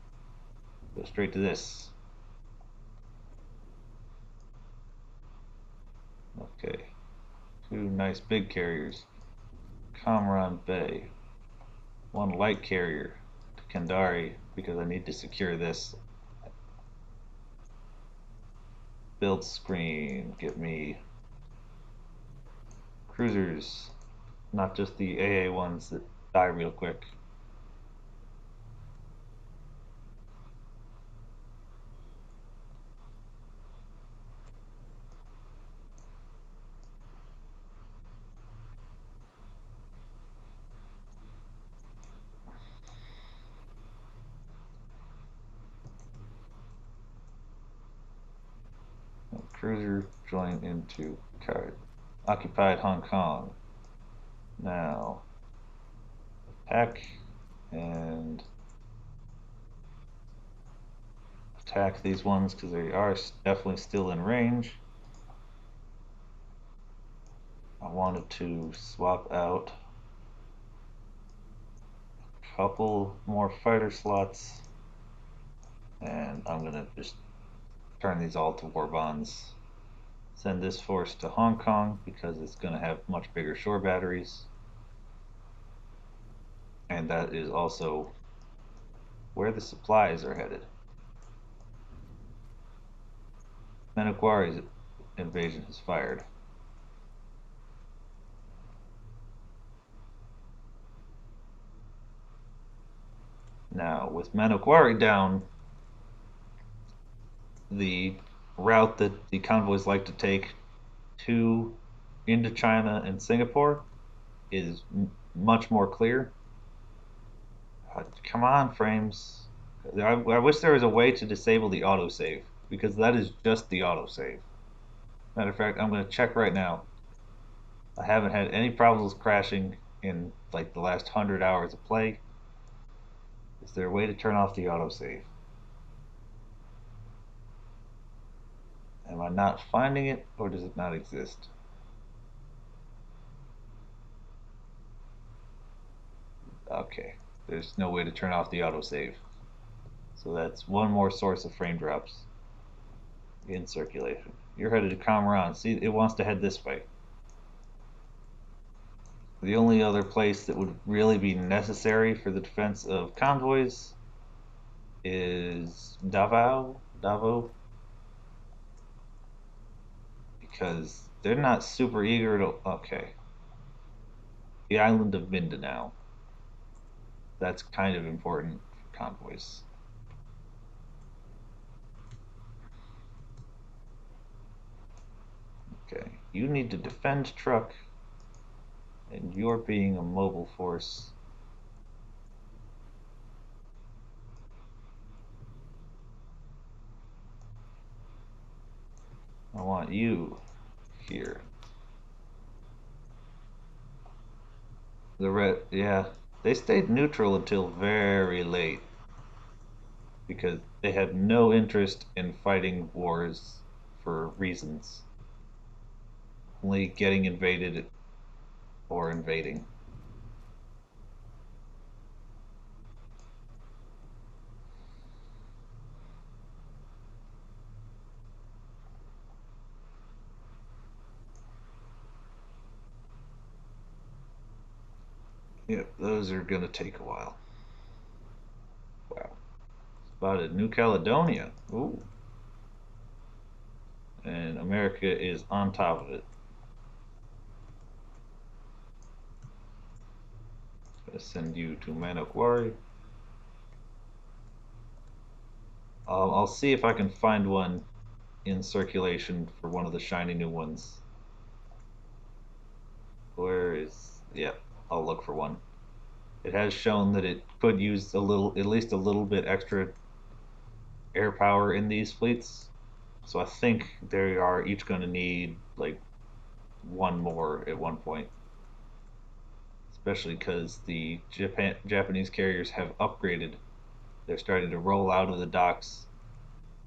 go straight to this. Okay. Two nice big carriers. Kamran Bay. One light carrier to Kandari because I need to secure this. Build screen. Get me cruisers. Not just the AA ones that die real quick. Cruiser join into card. Occupied Hong Kong. Now attack and attack these ones because they are definitely still in range. I wanted to swap out a couple more fighter slots, and I'm gonna just turn these all to war bonds. Send this force to Hong Kong because it's gonna have much bigger shore batteries, and that is also where the supplies are headed. Manokwari's invasion has fired. Now, with Manokwari down, the route that the convoys like to take to into China and Singapore is much more clear. Come on, frames. I wish there was a way to disable the autosave because that is just the autosave. Matter of fact, I'm going to check right now. I haven't had any problems crashing in like the last 100 hours of play. Is there a way to turn off the autosave? Am I not finding it, or does it not exist? Okay, there's no way to turn off the autosave. So that's one more source of frame drops in circulation. You're headed to Kamran. See, it wants to head this way. The only other place that would really be necessary for the defense of convoys is Davao, because they're not super eager to. Okay, the island of Mindanao. That's kind of important for convoys. Okay, you need to defend truck, and you're being a mobile force. I want you here. The red, yeah, they stayed neutral until very late because they had no interest in fighting wars for reasons, only getting invaded or invading. Yep, those are gonna take a while. Wow. Spotted New Caledonia. Ooh. And America is on top of it. Gonna send you to Manokwari. I'll see if I can find one in circulation for one of the shiny new ones. Where is? Yeah, I'll look for one. It has shown that it could use a little, at least a little bit extra air power in these fleets. So I think they are each going to need like one more at one point, especially because the Japanese carriers have upgraded. They're starting to roll out of the docks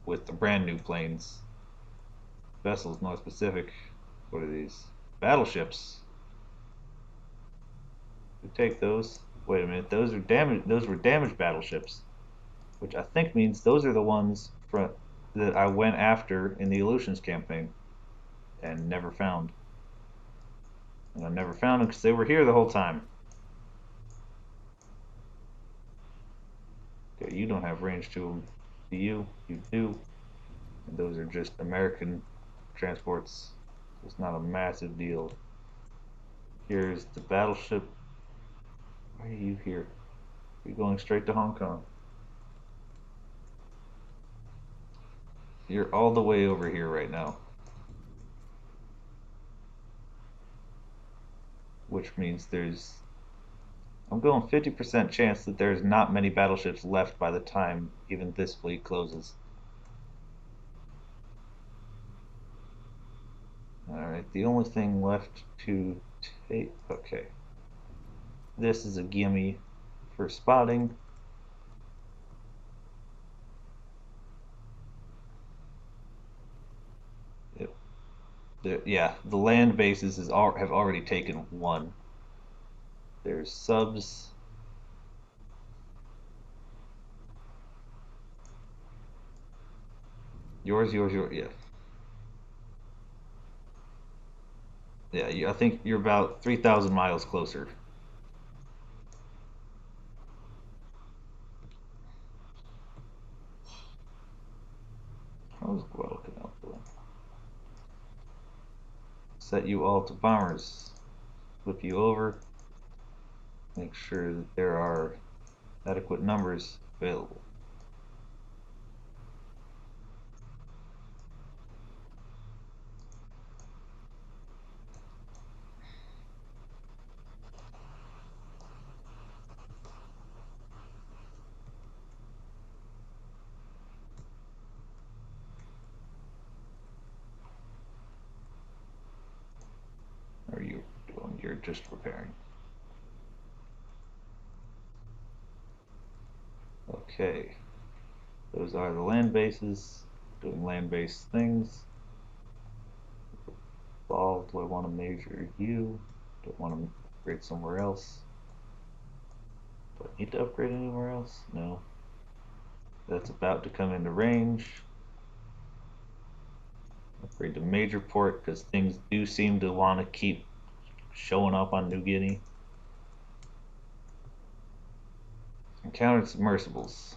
with the brand new planes, vessels more specific. What are these? Battleships. We take those. Wait a minute, those are damaged. Those were damaged battleships, which I think means those are the ones that I went after in the Aleutians campaign and never found. And I never found them because they were here the whole time. Okay, you don't have range to them. Do you? You do. And those are just American transports. It's not a massive deal. Here's the battleship. Why are you here? You're going straight to Hong Kong. You're all the way over here right now. Which means I'm going 50% chance that there's not many battleships left by the time even this fleet closes. Alright, the only thing left to take. Okay. This is a gimme for spotting. Yep. Yeah, the land bases have already taken one. There's subs. Yours. Yeah. Yeah, I think you're about 3,000 miles closer. set you all to bombers. Flip you over. Make sure that there are adequate numbers available. Or you doing? You're just repairing. Okay. Those are the land bases, doing land-based things. Ball, do I want to measure you? Do I want to upgrade somewhere else? Do I need to upgrade anywhere else? No. That's about to come into range. Upgrade to major port because things do seem to want to keep showing up on New Guinea. Encountered submersibles,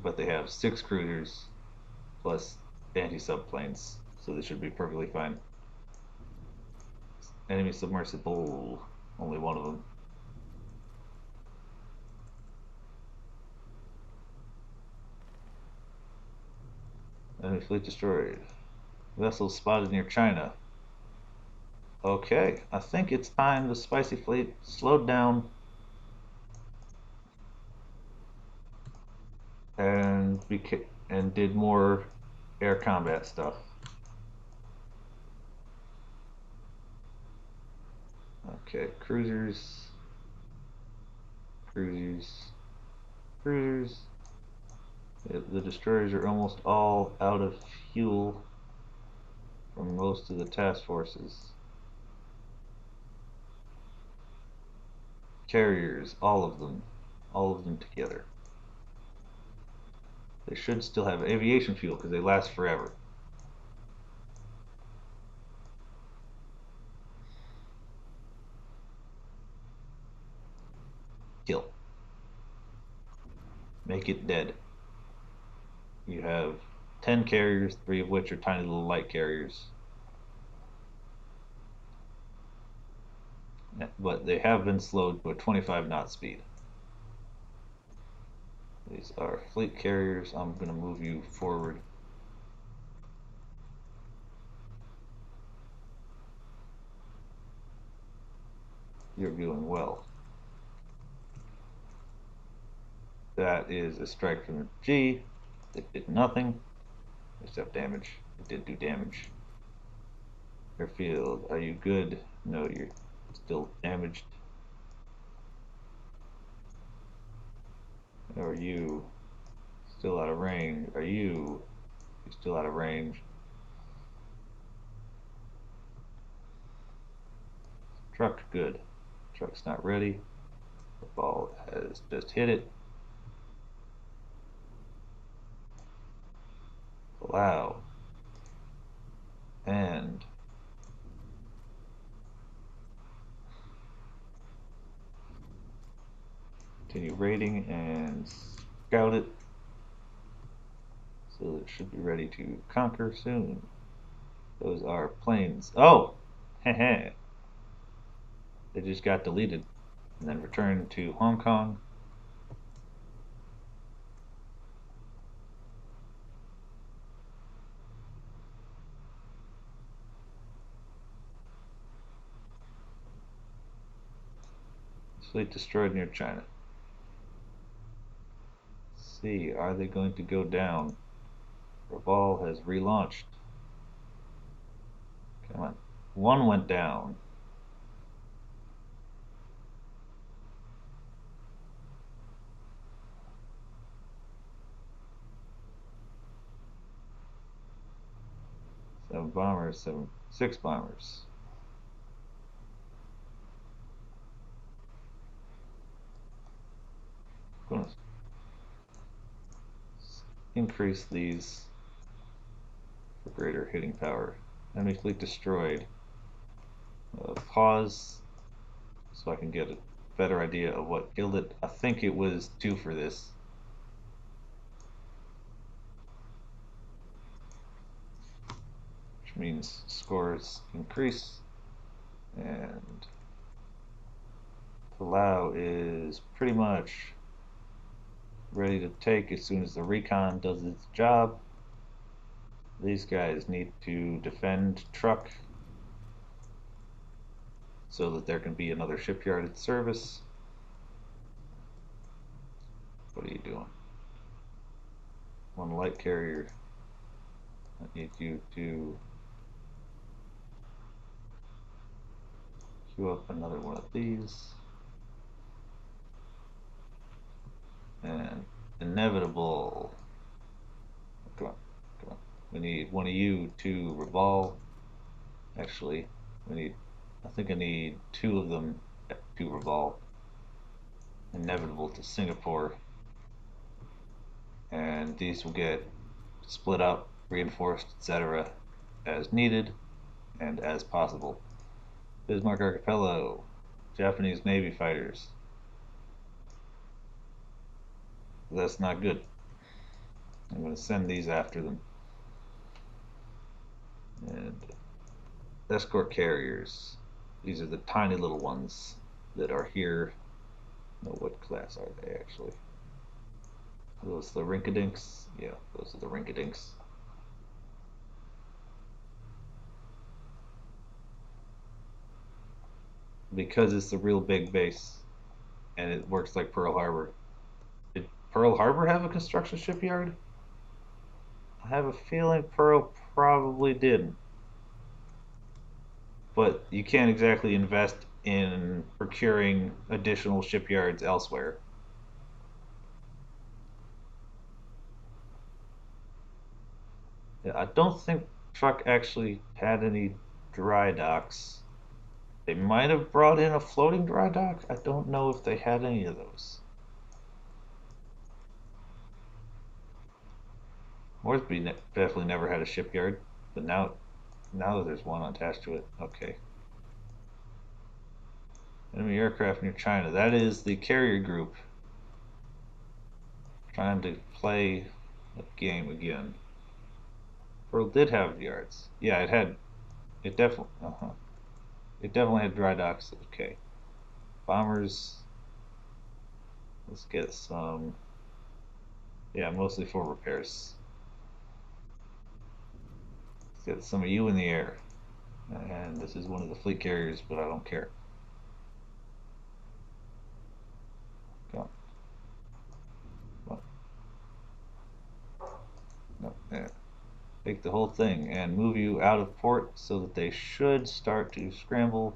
but they have 6 cruisers plus anti-subplanes, so they should be perfectly fine. Enemy submersible, only one of them. Enemy fleet destroyed. Vessels spotted near China. Okay, I think it's time the spicy fleet slowed down and did more air combat stuff. Okay, cruisers, cruisers, cruisers. The destroyers are almost all out of fuel from most of the task forces. Carriers, all of them together. They should still have aviation fuel because they last forever. Kill. Make it dead. You have 10 carriers, 3 of which are tiny little light carriers. But they have been slowed to a 25 knot speed. These are fleet carriers. I'm going to move you forward. You're doing well. That is a strike from the G. It did nothing except damage. It did do damage. Airfield, are you good? No, you're still damaged. Are you still out of range? Are you still out of range? Truck, good. Truck's not ready. The ball has just hit it. Allow. And continue raiding and scout it. So it should be ready to conquer soon. Those are planes. Oh! Heh. They just got deleted and then returned to Hong Kong. Fleet destroyed near China. Let's see, are they going to go down? Raval has relaunched. Come on. One went down. Seven bombers, 6 bombers. Going to increase these for greater hitting power. Enemy fleet destroyed. Pause so I can get a better idea of what killed it. I think it was 2 for this. which means scores increase. And Palau is pretty much ready to take as soon as the recon does its job. These guys need to defend truck so that there can be another shipyard in service. What are you doing? One light carrier. I need you to queue up another one of these. And inevitable. Come on, come on. We need one of you to revolve. Actually, I think I need two of them to revolve. Inevitable to Singapore. And these will get split up, reinforced, etc. as needed and as possible. Bismarck Archipelago, Japanese Navy fighters. That's not good. I'm going to send these after them. And escort carriers. These are the tiny little ones that are here. No, what class are they actually? Are those the Rinkadinks? Yeah, those are the Rinkadinks. Because it's a real big base and it works like Pearl Harbor. Did Pearl Harbor have a construction shipyard? I have a feeling Pearl probably didn't. But you can't exactly invest in procuring additional shipyards elsewhere. Yeah, I don't think Truck actually had any dry docks. They might have brought in a floating dry dock. I don't know if they had any of those. Moresby definitely never had a shipyard, but now there's one attached to it. Okay. Enemy aircraft near China. That is the carrier group trying to play a game again. Pearl did have yards. Yeah, it had. It definitely. It definitely had dry docks. Okay. Bombers. Let's get some. Yeah, mostly for repairs. Let's get some of you in the air. And this is one of the fleet carriers, but I don't care. Go. No, yeah. Take the whole thing and move you out of port so that they should start to scramble.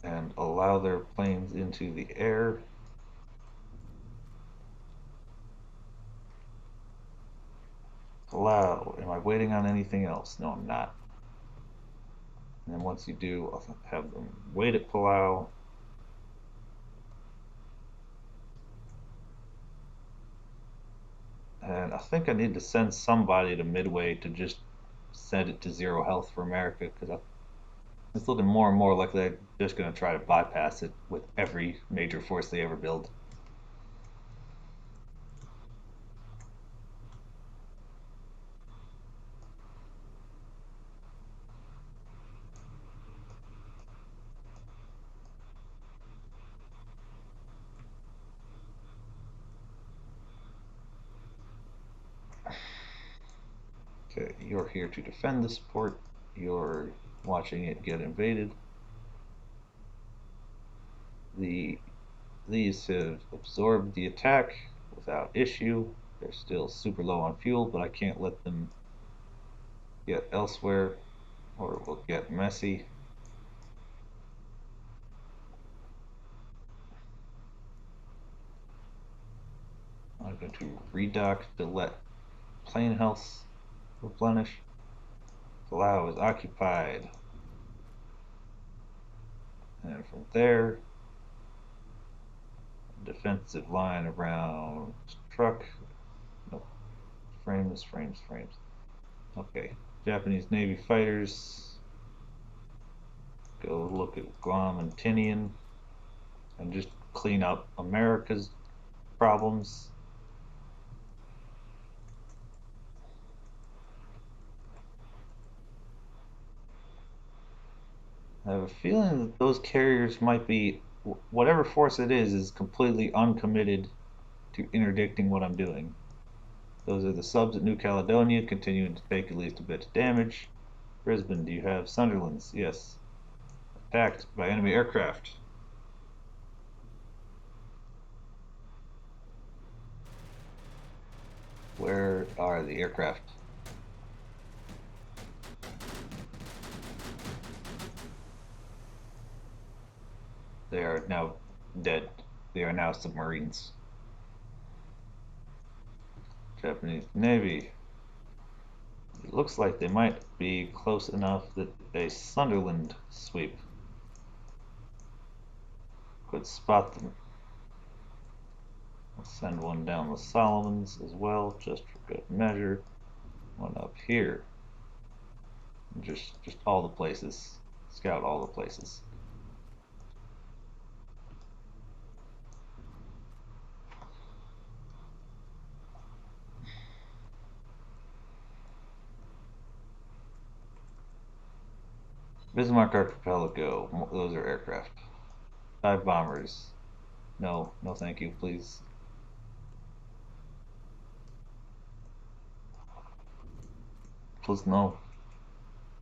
And allow their planes into the air. Allow. Am I waiting on anything else? No, I'm not. And then once you do, I'll have them wait at Palau. And I think I need to send somebody to Midway to just send it to zero health for America because it's looking more and more like they're just going to try to bypass it with every major force they ever build. Okay, you're here to defend this port. You're watching it get invaded. These have absorbed the attack without issue. They're still super low on fuel, but I can't let them get elsewhere or it will get messy. I'm going to redock to let plane health replenish. Palau is occupied. And from there, defensive line around truck. Nope. Frames. Okay. Japanese Navy fighters. Go look at Guam and Tinian. And just clean up America's problems. I have a feeling that those carriers might be, whatever force it is completely uncommitted to interdicting what I'm doing. Those are the subs at New Caledonia, continuing to take at least a bit of damage. Brisbane, do you have Sunderlands? Yes. Attacked by enemy aircraft. Where are the aircraft? They are now dead. They are now submarines. Japanese Navy. It looks like they might be close enough that a Sunderland sweep could spot them. Let's send one down the Solomons as well, just for good measure. One up here. Just all the places. Scout all the places. Bismarck Archipelago. Those are aircraft. 5 bombers. No, no thank you, please. Please no.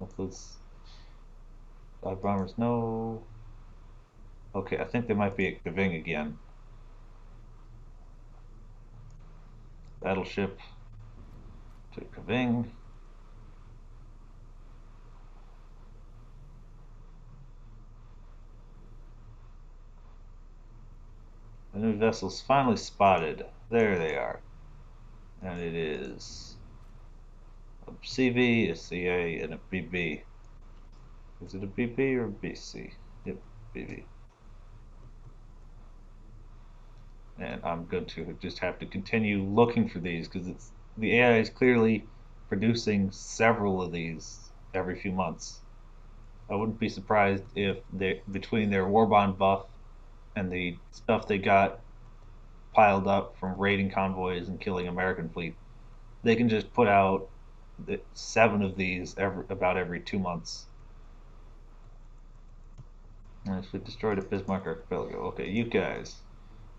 No please. 5 bombers, no. Okay, I think they might be at Kaving again. Battleship to Kaving. The new vessel's finally spotted. There they are. And it is a CV, a CA, and a BB. Is it a BB or a BC? Yep, BB. And I'm going to just have to continue looking for these because it's the AI is clearly producing several of these every few months. I wouldn't be surprised if they, between their Warbond buff and the stuff they got piled up from raiding convoys and killing American fleet, they can just put out 7 of these about every 2 months. And if we destroyed a Bismarck Archipelago, okay, you guys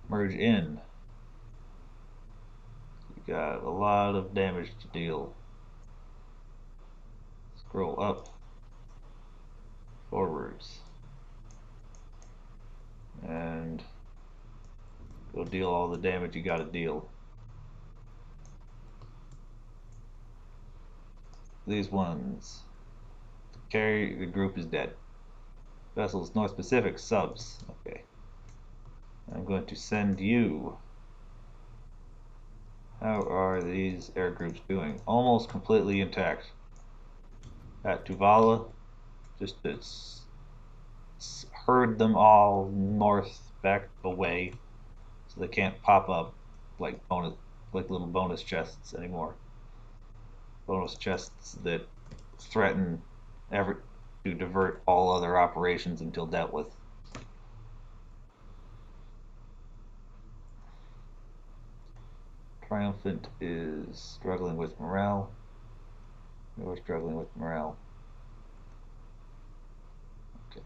merge in. You got a lot of damage to deal. Scroll up, forwards, and go deal all the damage you gotta deal. These ones. Carry the group is dead. Vessels North Pacific subs. Okay. I'm going to send you. How are these air groups doing? Almost completely intact. At Tuvalu, just herd them all north back away so they can't pop up like little bonus chests anymore. Bonus chests that threaten to divert all other operations until dealt with. Triumphant is struggling with morale. We're struggling with morale. Okay.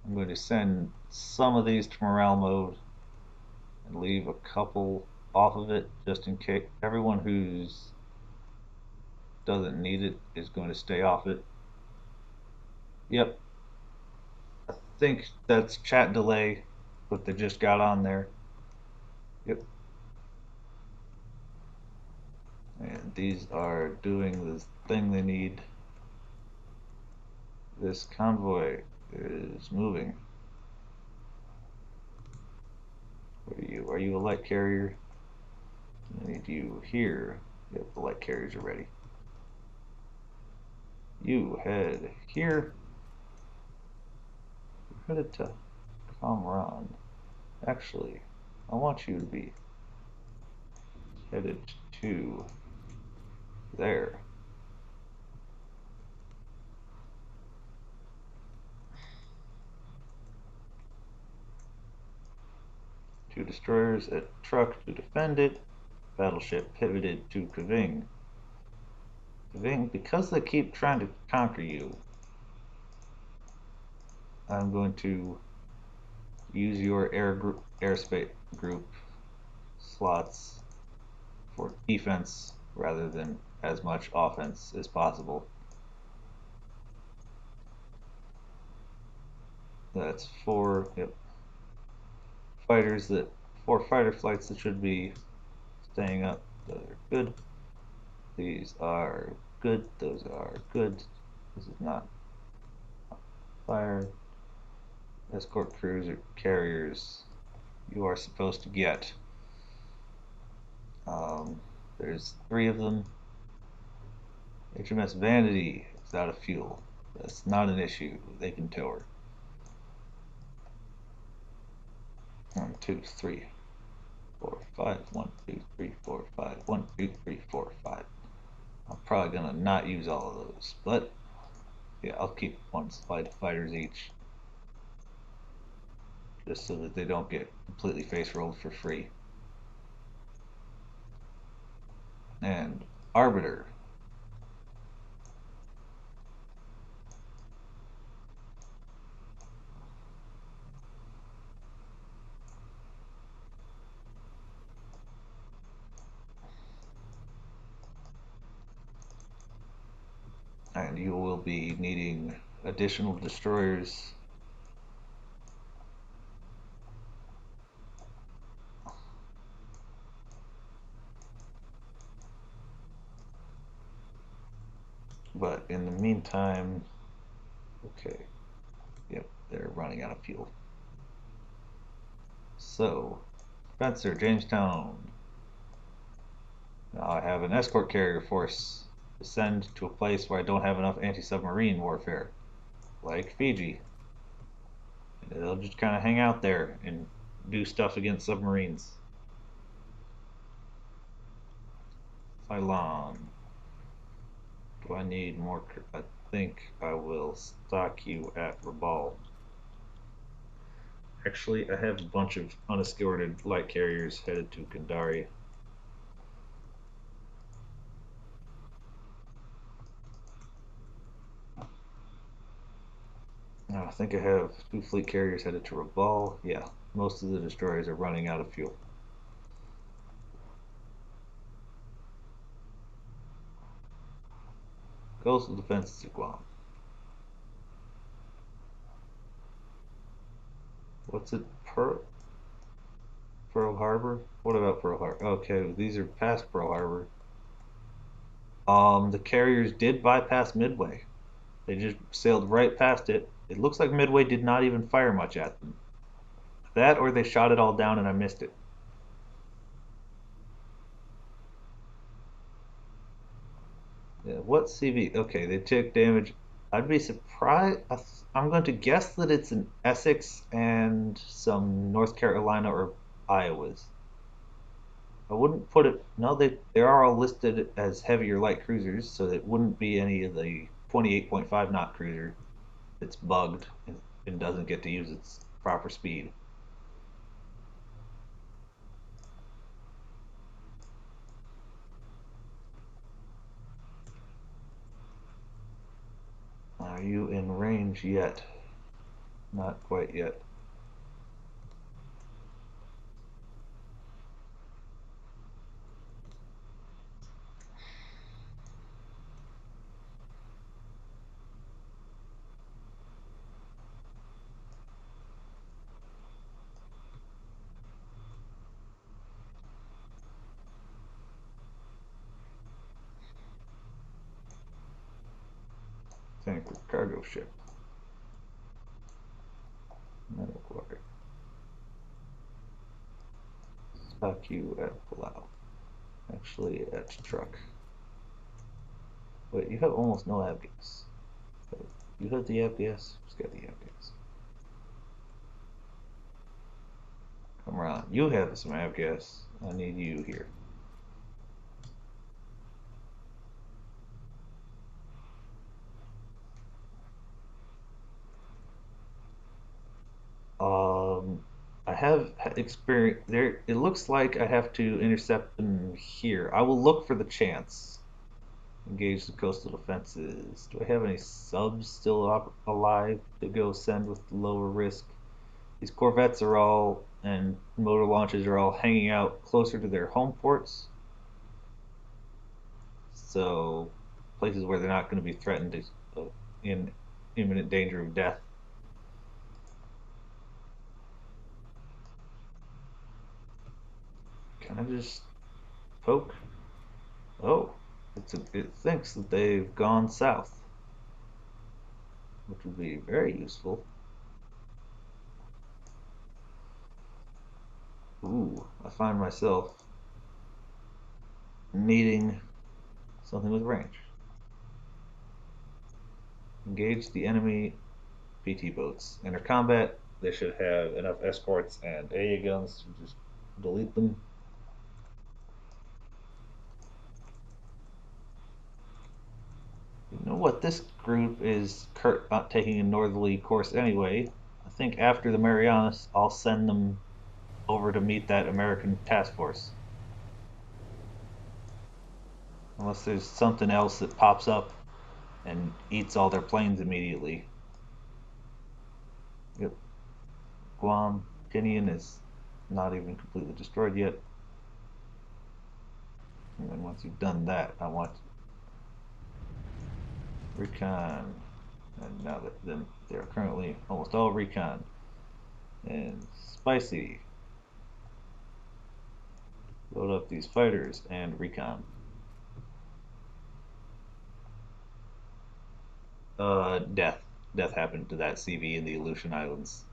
I'm going to send some of these to morale mode and leave a couple off of it just in case. Everyone who's doesn't need it is going to stay off it. Yep. I think that's chat delay, but they just got on there. Yep. And these are doing the thing they need. This convoy is moving. What are you? Are you a light carrier? I need you here. Yep, the light carriers are ready. You head here. You're headed to Kamran. Actually, I want you to be headed to there. 2 destroyers at truck to defend it. Battleship pivoted to Kaving. Kaving, because they keep trying to conquer you, I'm going to use your airspace group slots for defense rather than as much offense as possible. That's 4 fighters that 4 fighter flights that should be staying up. Those are good. These are good. Those are good. This is not fire. Escort cruiser carriers. You are supposed to get. There's 3 of them. HMS Vanity is out of fuel. That's not an issue. They can tow her. 1, 2, 3, 4, 5. 1, 2, 3, 4, 5. 1, 2, 3, 4, 5. I'm probably gonna not use all of those, but yeah, I'll keep 1 fighters each, just so that they don't get completely face rolled for free. And Arbiter. And you will be needing additional destroyers. But in the meantime, okay, yep, they're running out of fuel. So, Spencer, Jamestown. Now I have an escort carrier force to send to a place where I don't have enough anti-submarine warfare, like Fiji. They'll just kind of hang out there and do stuff against submarines. Ceylon. Do I need more? I think I will stock you at Rabaul. Actually, I have a bunch of unescorted light carriers headed to Kandari. Now, I think I have 2 fleet carriers headed to Rabaul. Yeah, most of the destroyers are running out of fuel. Coastal defenses of Guam. What's it? Pearl Harbor? What about Pearl Harbor? Okay, these are past Pearl Harbor. The carriers did bypass Midway. They just sailed right past it. It looks like Midway did not even fire much at them. That or they shot it all down and I missed it. Yeah, what CV? Okay, they took damage. I'd be surprised. I'm going to guess that it's an Essex and some North Carolina or Iowas. I wouldn't put it. No, they are all listed as heavier light cruisers, so it wouldn't be any of the 28.5 knot cruiser that's bugged and doesn't get to use its proper speed. Are you in range yet? Not quite yet. Tanker cargo ship. Metal quarter. Stock you at Palau. Actually, at truck. Wait, you have almost no avgas. You have the avgas? Who's got the avgas? Come around. You have some avgas. I need you here. Um, I have experience there. It looks like I have to intercept them here. I will look for the chance. Engage the coastal defenses. Do I have any subs still alive to go send with lower risk? These corvettes are all, and motor launches are all hanging out closer to their home ports. So, places where they're not going to be threatened in imminent danger of death. Can I just poke? Oh, it thinks that they've gone south, which would be very useful. Ooh, I find myself needing something with range. Engage the enemy PT boats. Enter combat. They should have enough escorts and AA guns to just delete them. You know what? This group is not taking a northerly course anyway. I think after the Marianas, I'll send them over to meet that American task force. Unless there's something else that pops up and eats all their planes immediately. Yep. Guam, Tinian is not even completely destroyed yet. And then once you've done that, I want recon. And now that they are currently almost all recon. And spicy. Load up these fighters and recon. Death. Death happened to that CV in the Aleutian Islands.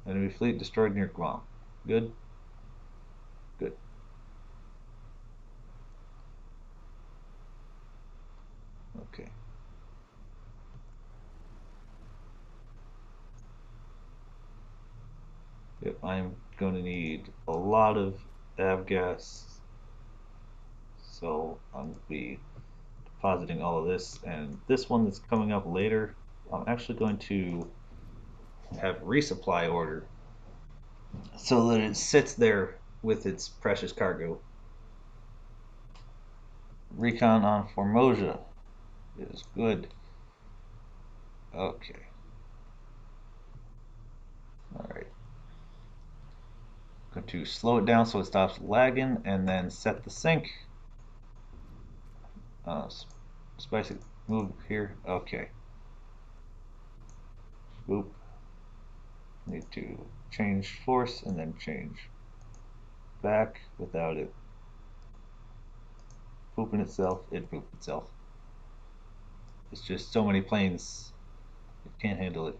Enemy fleet destroyed near Guam. Good? Good. Okay. Yep, I'm going to need a lot of avgas, so I'm going to be depositing all of this. And this one that's coming up later, I'm actually going to have resupply order so that it sits there with its precious cargo. Recon on Formosa is good. Okay. Alright. Going to slow it down so it stops lagging and then set the sync. Spicy, move here. Okay. Boop. Need to change force and then change back without it pooping itself. It pooped itself. It's just so many planes. It can't handle it.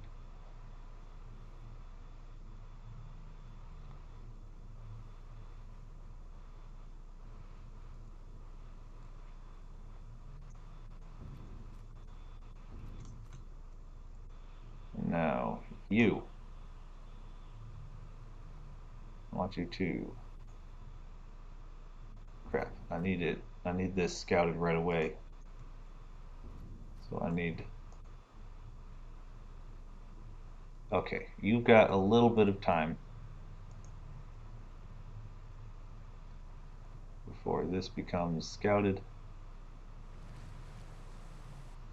Now, you. I want you to. Crap. I need it. I need this scouted right away. So I need. Okay, you've got a little bit of time before this becomes scouted.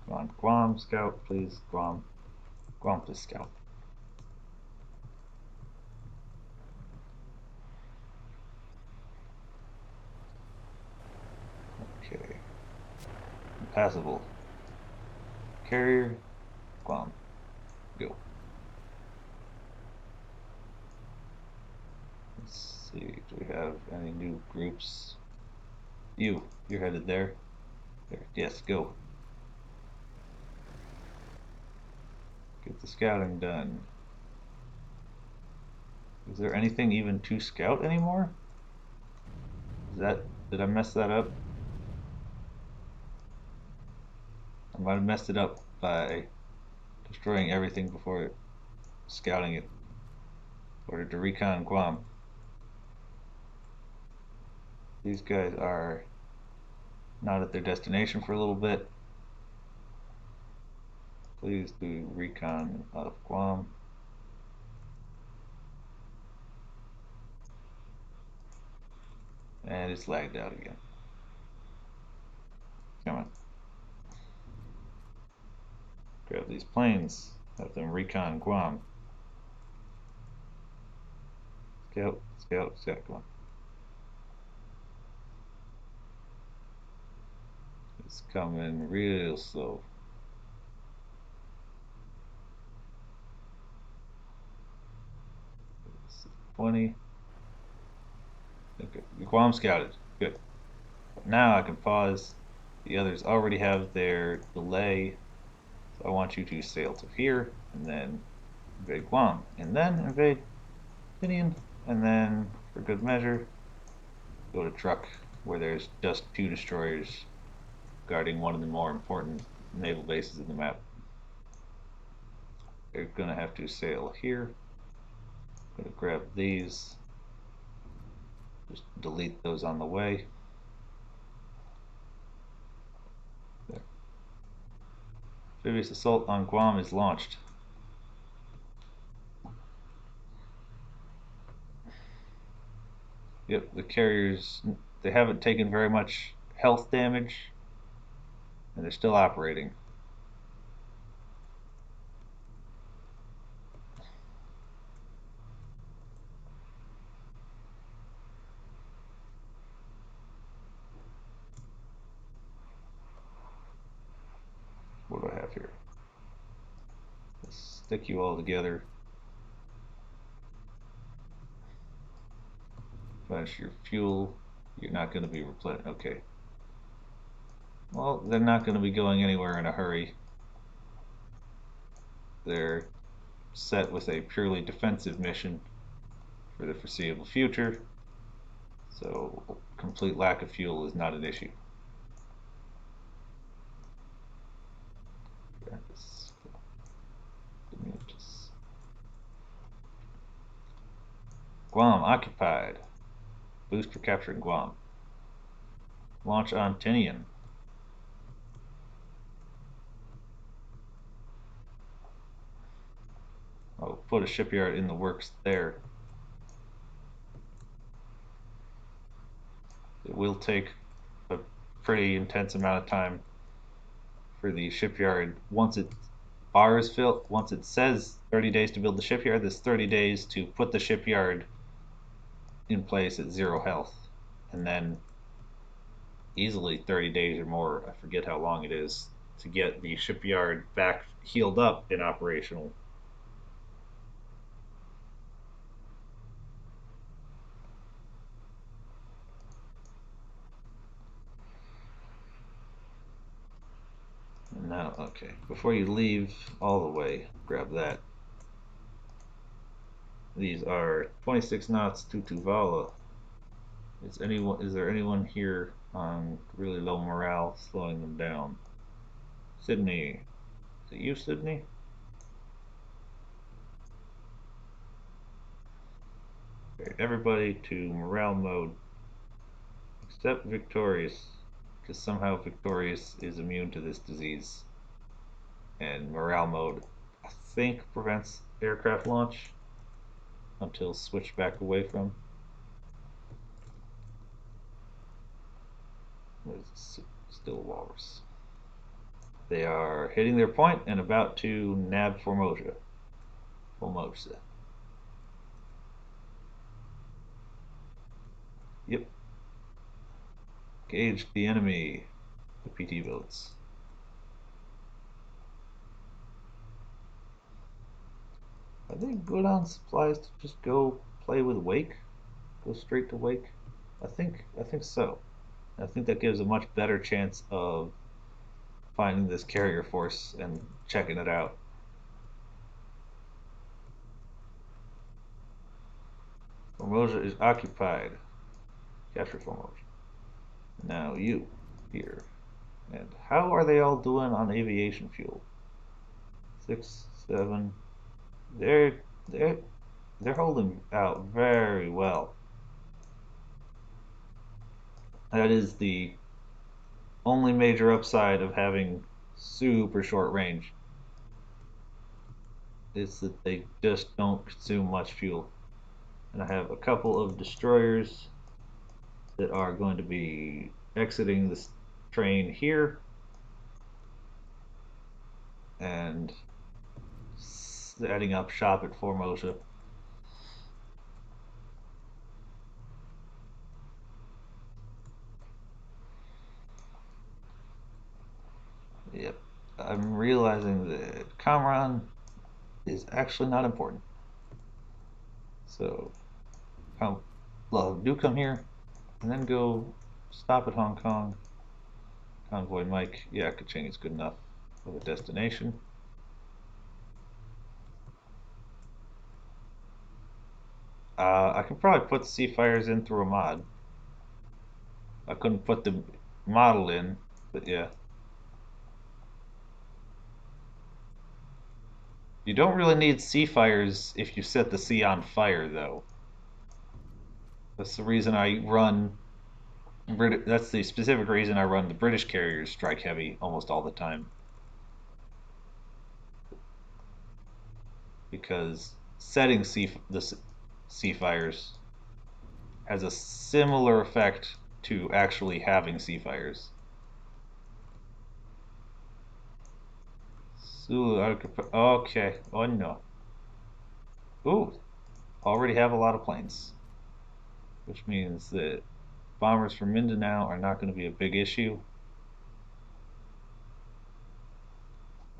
Come on, Guam, scout, please. Guam. Guam, please, scout. Okay. Impassable. Carrier, Guam. Go. Let's see, do we have any new groups? You're headed there. There, yes, go. Get the scouting done. Is there anything even to scout anymore? Did I mess that up? I might have messed it up by destroying everything before scouting it. Ordered to recon Guam. These guys are not at their destination for a little bit. Please do recon of Guam. And it's lagged out again. Come on. Grab these planes. Have them recon Guam. Scout, scout, scout, come on. It's coming real slow. It's 20. Okay, Guam scouted. Good. Now I can pause. The others already have their delay. So I want you to sail to here and then invade Guam and then invade Tinian and then, for good measure, go to Truck where there's just 2 destroyers guarding one of the more important naval bases in the map. They're gonna have to sail here. I'm gonna grab these. Just delete those on the way. There. Amphibious assault on Guam is launched. Yep, the carriers, they haven't taken very much health damage, and they're still operating. What do I have here? Let's stick you all together. Finish your fuel. You're not going to be replenished. Okay. Well, they're not going to be going anywhere in a hurry. They're set with a purely defensive mission for the foreseeable future, so complete lack of fuel is not an issue. Guam occupied. Boost for capturing Guam. Launch on Tinian. Oh, put a shipyard in the works there. It will take a pretty intense amount of time for the shipyard. Once it bar is filled, once it says 30 days to build the shipyard, there's 30 days to put the shipyard in place at 0 health, and then easily 30 days or more, I forget how long it is, to get the shipyard back healed up and operational. Now, okay, before you leave all the way, grab that. These are 26 knots to Tuvalu. Is there anyone here on really low morale slowing them down? Sydney. Is it you, Sydney? Okay, everybody to morale mode except Victorious, because somehow Victorious is immune to this disease. And morale mode, I think, prevents aircraft launch until switched back away from. It's still Walrus. They are hitting their point and about to nab Formosa. Formosa. Yep. Gauge the enemy. The PT boats. Are they good on supplies to just go play with Wake? Go straight to Wake? I think so. I think that gives a much better chance of finding this carrier force and checking it out. Formosa is occupied. Capture Formosa. Now you, here. And how are they all doing on aviation fuel? 6, 7. They're they're they're holding out very well. That is the only major upside of having super short range. is that they just don't consume much fuel. And I have a couple of destroyers that are going to be exiting this train here and setting up shop at Formosa. Yep. I'm realizing that Kamran is actually not important. So, well, do come here and then go stop at Hong Kong. Convoy Mike, yeah, Kaching is good enough of a destination. I can probably put Seafires in through a mod. I couldn't put the model in, but yeah. You don't really need Seafires if you set the sea on fire, though. That's the reason I run. That's the specific reason I run the British carriers strike heavy almost all the time. Because setting the Seafires has a similar effect to actually having Seafires. Sulu, okay. Oh no. Ooh, already have a lot of planes, which means that bombers from Mindanao are not going to be a big issue.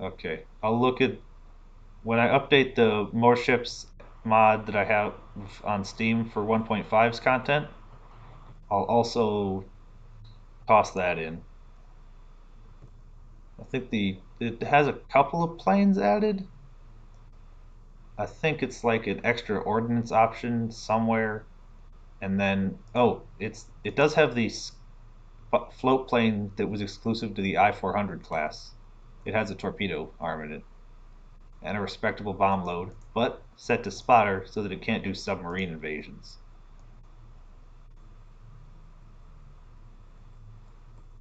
Okay, I'll look at when I update the more ships mod that I have on Steam for 1.5's content. I'll also toss that in. I think it has a couple of planes added. I think it's like an extra ordnance option somewhere, and then it does have the float plane that was exclusive to the I-400 class. It has a torpedo arm in it and a respectable bomb load, but set to spotter so that it can't do submarine invasions.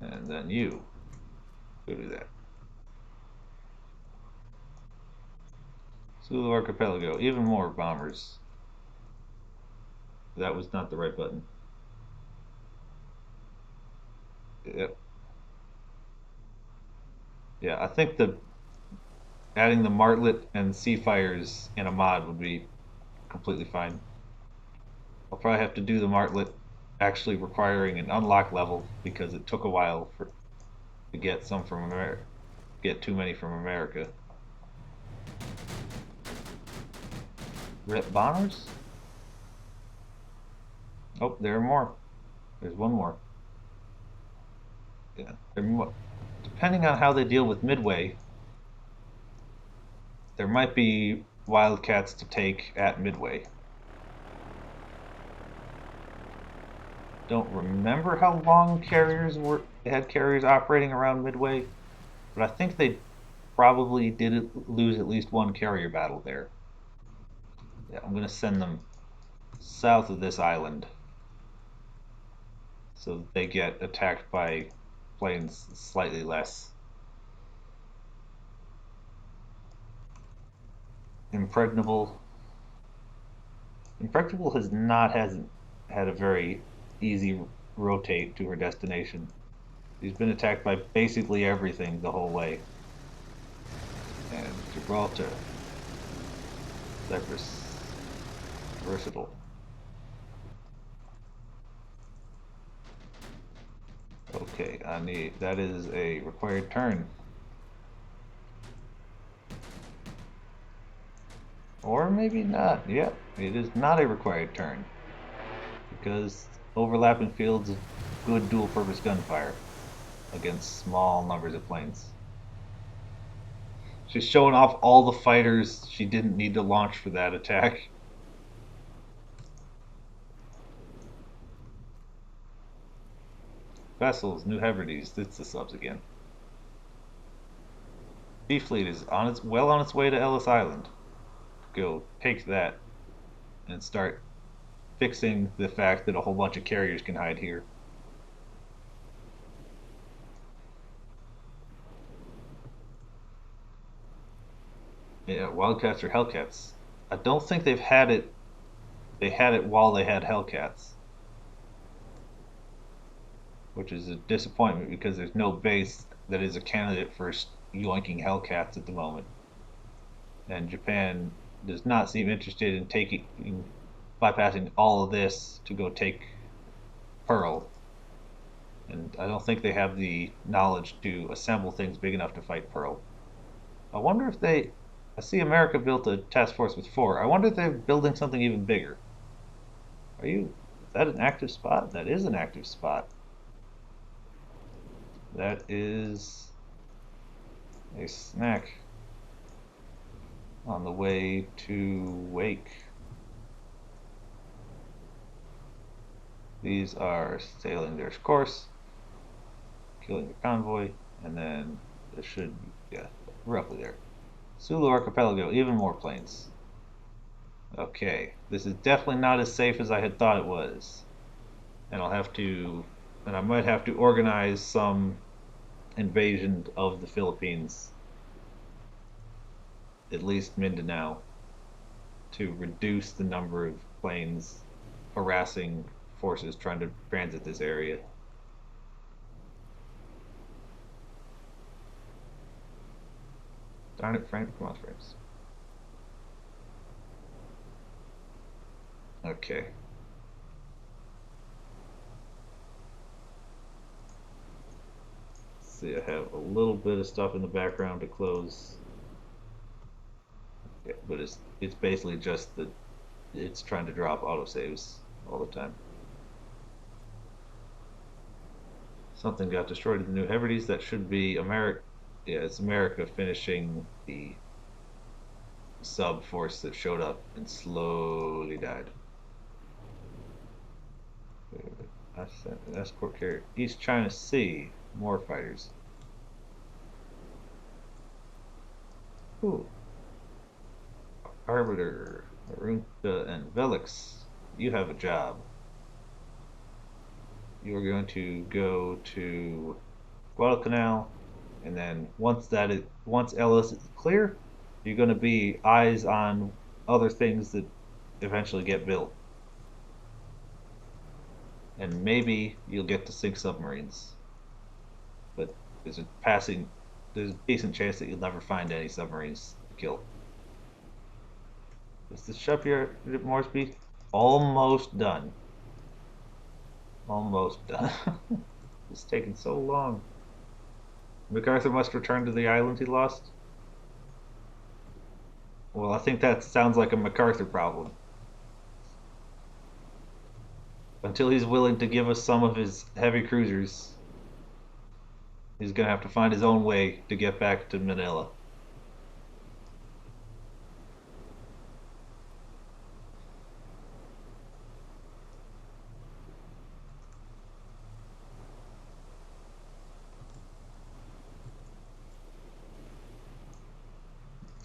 And then you go do that. Sulu Archipelago, even more bombers. That was not the right button. Yep. Yeah, I think the adding the Martlet and Seafires in a mod would be completely fine. I'll probably have to do the Martlet actually requiring an unlock level because it took a while to get some from America, get too many from America. Rep bombers? Oh, there are more. There's one more. Yeah, depending on how they deal with Midway, there might be Wildcats to take at Midway. Don't remember how long they had carriers operating around Midway, but I think they probably did lose at least one carrier battle there. Yeah, I'm going to send them south of this island so that they get attacked by planes slightly less. Impregnable. Impregnable hasn't had a very easy rotate to her destination. She's been attacked by basically everything the whole way. And Gibraltar, Cyprus, versatile. Okay, that is a required turn. Or maybe not. Yep, it is not a required turn. Because overlapping fields of good dual purpose gunfire against small numbers of planes. She's showing off all the fighters she didn't need to launch for that attack. Vessels, New Hebrides, it's the subs again. B Fleet is well on its way to Ellis Island. Go take that and start fixing the fact that a whole bunch of carriers can hide here. Yeah, Wildcats or Hellcats. I don't think they've had it. They had it while they had Hellcats, which is a disappointment because there's no base that is a candidate for yoinking Hellcats at the moment. And Japan does not seem interested in taking bypassing all of this to go take Pearl. And I don't think they have the knowledge to assemble things big enough to fight Pearl. I wonder if they. I see America built a task force with 4. I wonder if they're building something even bigger. Are you? Is that an active spot? That is an active spot. That is a snack on the way to Wake. These are sailing their course, killing the convoy, and then this should, yeah, roughly there. Sulu Archipelago, even more planes. Okay, this is definitely not as safe as I had thought it was. And I might have to organize some invasion of the Philippines, at least Mindanao, to reduce the number of planes harassing forces trying to transit this area. Darn it, frame, come on, frames. Okay. Let's see, I have a little bit of stuff in the background to close. Yeah, but it's basically just that it's trying to drop autosaves all the time. Something got destroyed in the New Hebrides. That should be America. Yeah, it's America finishing the sub force that showed up and slowly died. Escort carrier. East China Sea. More fighters. Ooh. Arbiter, Arunta, and Velix. You have a job. You are going to go to Guadalcanal, and then once Ellis is clear, you're going to be eyes on other things that eventually get built, and maybe you'll get to sink submarines. But there's a passing, there's a decent chance that you'll never find any submarines to kill. Is the shipyard at Moresby almost done? Almost done. It's taking so long. MacArthur must return to the island he lost. Well, I think that sounds like a MacArthur problem. Until he's willing to give us some of his heavy cruisers, he's going to have to find his own way to get back to Manila.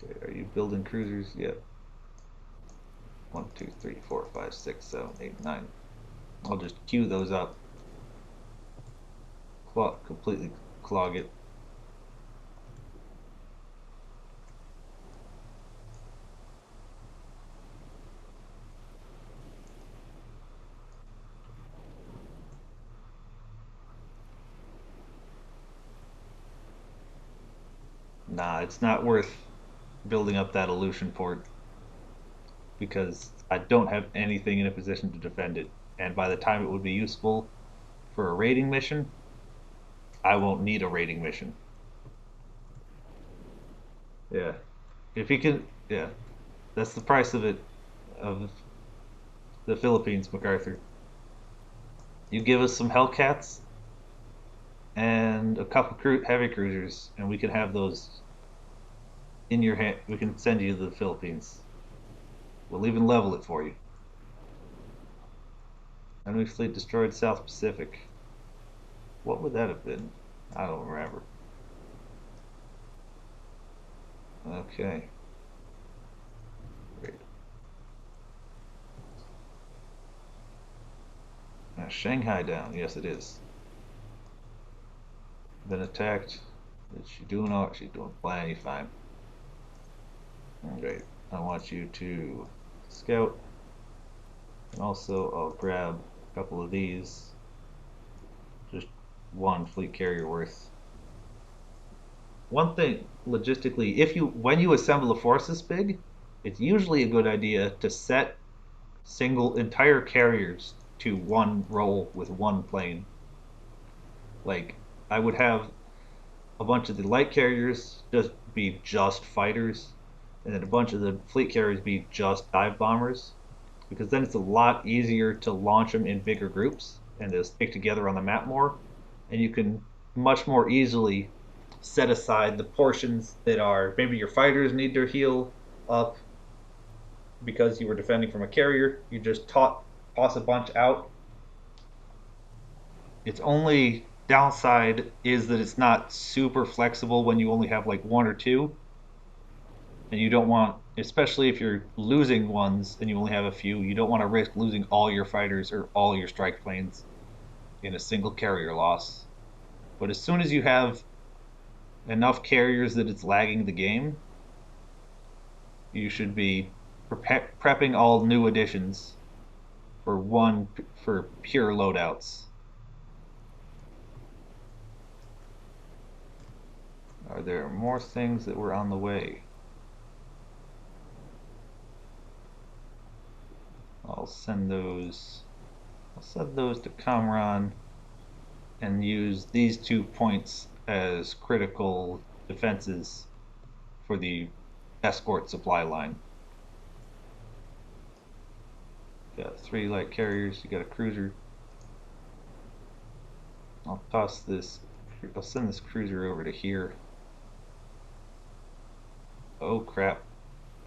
Okay, are you building cruisers? Yep. 1, 2, 3, 4, 5, 6, 7, 8, 9. I'll just queue those up. Completely clog it. Nah, it's not worth building up that Aleutian port because I don't have anything in a position to defend it. And by the time it would be useful for a raiding mission, I won't need a raiding mission. Yeah. If he can, yeah, that's the price of it, of the Philippines, MacArthur. You give us some Hellcats and a couple heavy cruisers, and we can have those in your hand. We can send you to the Philippines. We'll even level it for you. Enemy fleet destroyed South Pacific. What would that have been? I don't remember. Okay. Great. Now Shanghai down. Yes, it is. Been attacked. Is she doing all? She's doing plenty fine. Great. I want you to scout, and also I'll grab a couple of these. Just one fleet carrier worth. One thing logistically, if you when you assemble a force this big, it's usually a good idea to set single entire carriers to one roll with one plane. Like I would have a bunch of the light carriers just fighters, and then a bunch of the fleet carriers be just dive bombers, because then it's a lot easier to launch them in bigger groups and they'll stick together on the map more, and you can much more easily set aside the portions that are maybe your fighters need to heal up because you were defending from a carrier. You just toss a bunch out. Its only downside is that it's not super flexible when you only have like one or two, and you don't want, especially if you're losing ones and you only have a few, you don't want to risk losing all your fighters or all your strike planes in a single carrier loss. But as soon as you have enough carriers that it's lagging the game, you should be prepping all new additions for pure loadouts. Are there more things that were on the way? I'll send those. I'll send those to Kamran and use these 2 points as critical defenses for the escort supply line. Got 3 light carriers. You got a cruiser. I'll toss this. I'll send this cruiser over to here. Oh crap.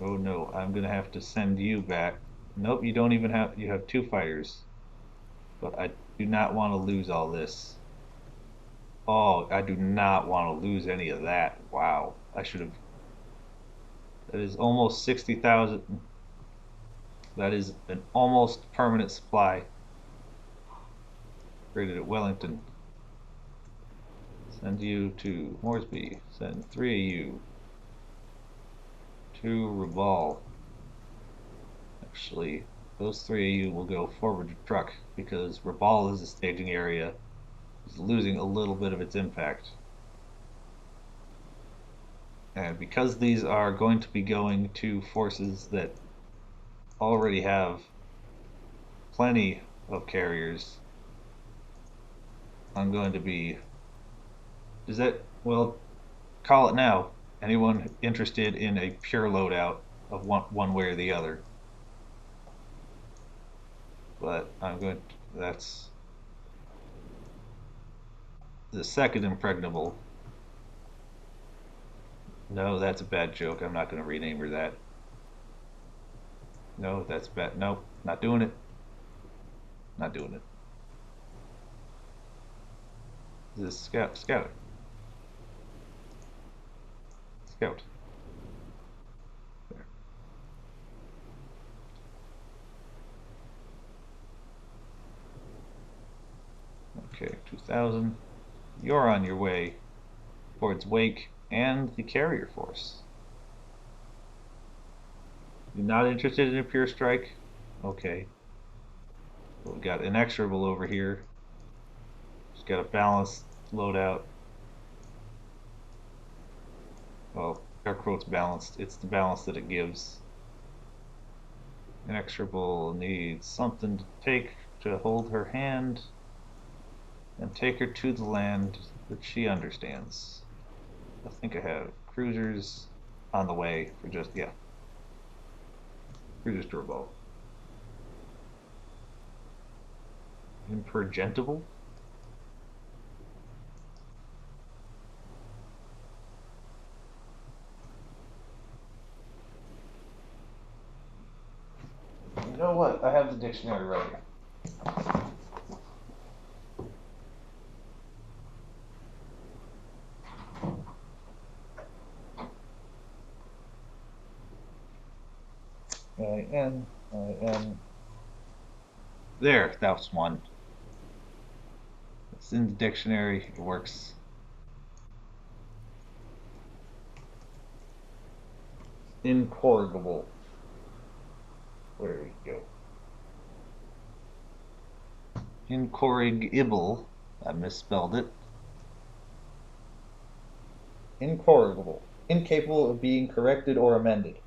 Oh no, I'm gonna have to send you back. Nope, you don't even have, you have 2 fighters. But I do not want to lose all this. Oh, I do not want to lose any of that. Wow, I should have. That is almost 60,000. That is an almost permanent supply. Created at Wellington. Send you to Moresby. Send 3 of you to Raval. Actually, those 3 of you will go forward to truck because Raval is a staging area. It's losing a little bit of its impact. And because these are going to be going to forces that already have plenty of carriers, I'm going to be. Is that, well, call it now. Anyone interested in a pure loadout of one way or the other? But I'm going to, that's the second impregnable. No, that's a bad joke. I'm not going to rename her that. No, that's bad. Nope, not doing it. Not doing it. This scout. Scout. There. Okay, 2000. You're on your way towards Wake and the carrier force. You're not interested in a pure strike? Okay. We've got inexorable over here. Just got a balanced loadout. Well, air quotes balanced. It's the balance that it gives. Inexorable needs something to take to hold her hand and take her to the land that she understands. I think I have cruisers on the way for just, yeah. Cruisers to revolt. Impergentable? You know what? I have the dictionary right here. I-N. There, that's one. It's in the dictionary. It works. Incorrigible. Where we go? Incorrigible. I misspelled it. Incorrigible. Incapable of being corrected or amended.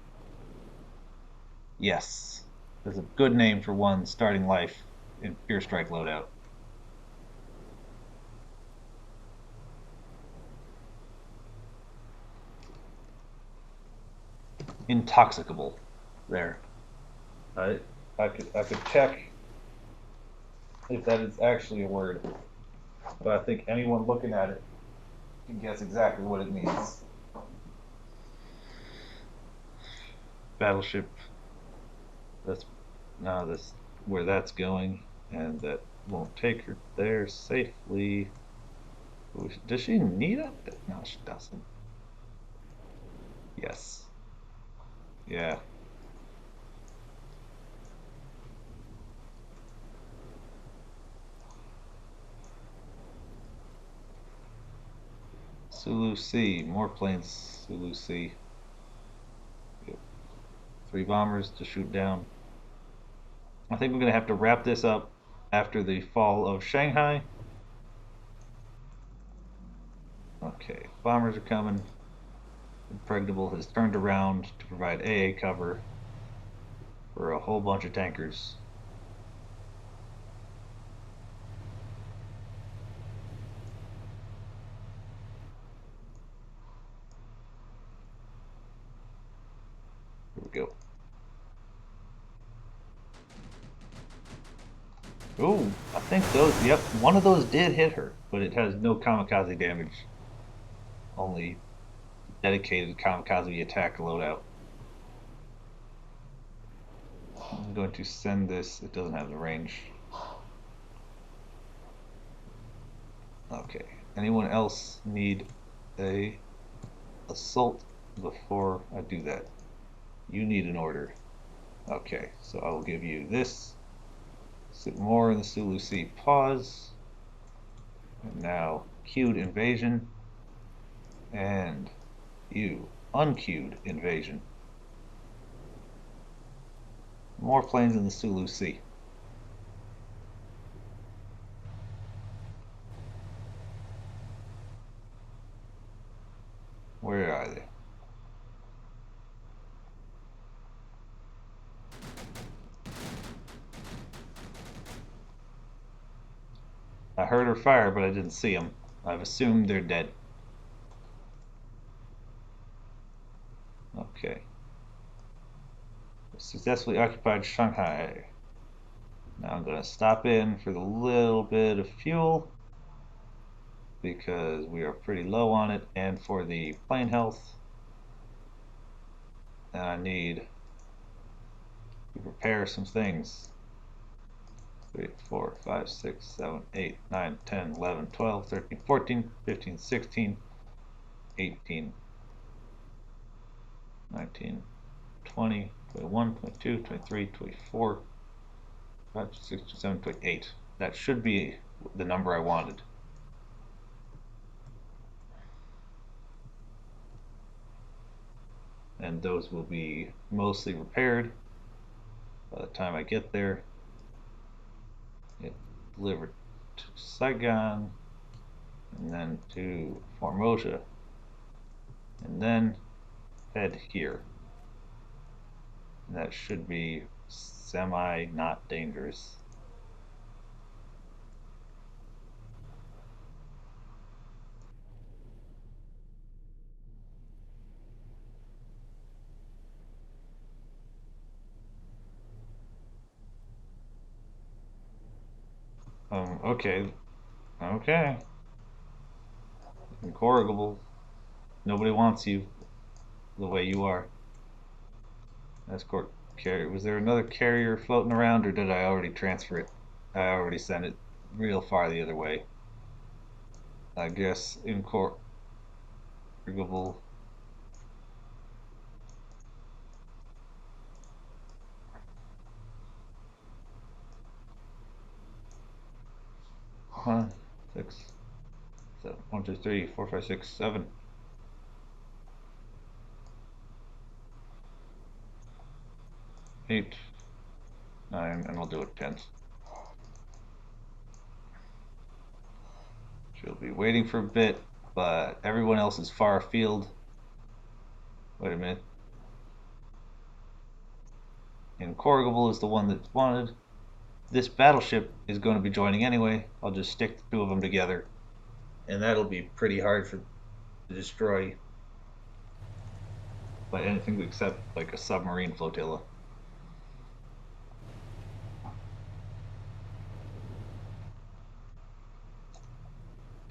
Yes. That's a good name for one starting life in Pure Strike loadout. Intoxicable. There. I could check if that is actually a word, but I think anyone looking at it can guess exactly what it means. Battleship. That's now this where that's going, and that won't take her there safely. Does she need it? No, she doesn't. Yes. Yeah. Sulu C. More planes. Sulu C. Yep. 3 bombers to shoot down. I think we're going to have to wrap this up after the fall of Shanghai. Okay, bombers are coming. Impregnable has turned around to provide AA cover for a whole bunch of tankers. Here we go. Oh, I think those, yep, one of those did hit her, but it has no kamikaze damage. Only dedicated kamikaze attack loadout. I'm going to send this, it doesn't have the range. Okay, anyone else need a assault before I do that? You need an order. Okay, so I will give you this. Sit more in the Sulu Sea pause. And now queued invasion. And you unqueued invasion. More planes in the Sulu Sea. Where are they? I heard her fire, but I didn't see them. I've assumed they're dead. Okay. Successfully occupied Shanghai. Now I'm going to stop in for the little bit of fuel because we are pretty low on it, and for the plane health. And I need to prepare some things. 3, 4, 5, 6, 7, 8, 9, 10, 11, 12, 13, 14, 15, 16, 18, 19, 20, 21, 22, 23, 24, 5, 6, 7, 28. That should be the number I wanted. And those will be mostly repaired by the time I get there. Get delivered to Saigon, and then to Formosa, and then head here. And that should be semi not dangerous. Okay, okay. Incorrigible. Nobody wants you the way you are. Escort carrier. Was there another carrier floating around, or did I already transfer it? I already sent it real far the other way. I guess incorrigible. 1, 6, 7, 1, 2, 3, 4, 5, 6, 7. 8, 9, and I'll do it 10. She'll be waiting for a bit, but everyone else is far afield. Wait a minute. Incorrigible is the one that's wanted. This battleship is going to be joining anyway. I'll just stick the two of them together, and that'll be pretty hard to destroy by anything except like a submarine flotilla.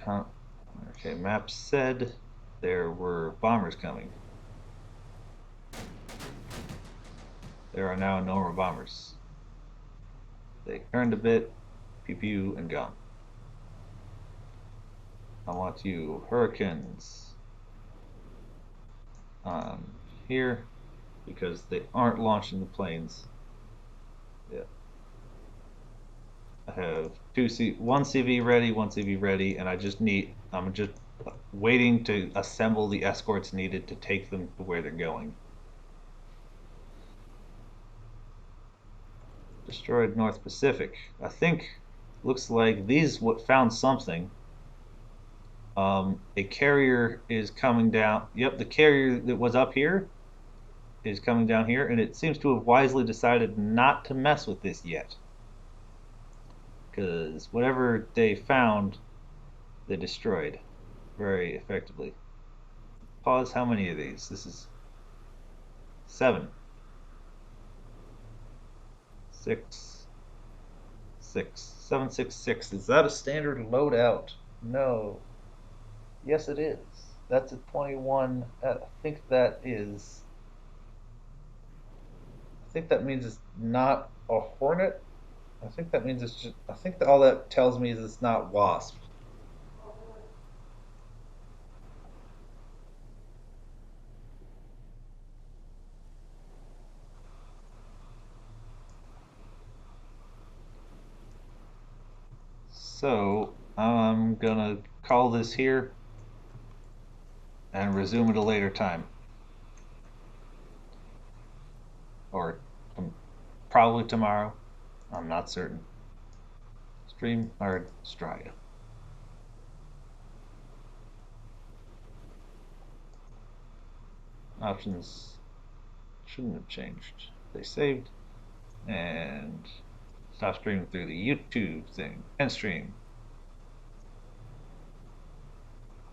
Okay, map said there were bombers coming. There are now no more bombers. They turned a bit, pew pew, and gone. I want you hurricanes on here because they aren't launching the planes. Yeah. I have one CV ready, one CV ready, and I'm just waiting to assemble the escorts needed to take them to where they're going. Destroyed North Pacific. I think looks like these found something. A carrier is coming down. Yep, the carrier that was up here is coming down here, and it seems to have wisely decided not to mess with this yet. Because whatever they found, they destroyed very effectively. Pause, how many of these? This is 7. 6. 6. 766. Is that a standard loadout? No. Yes, it is. That's a 21. I think that is. I think that means it's not a Hornet. I think that means it's just. I think that all that tells me is it's not Wasp. So I'm gonna call this here and resume at a later time, or probably tomorrow. I'm not certain. Stream or Straya. Options shouldn't have changed. They saved and stop streaming through the YouTube thing. End stream.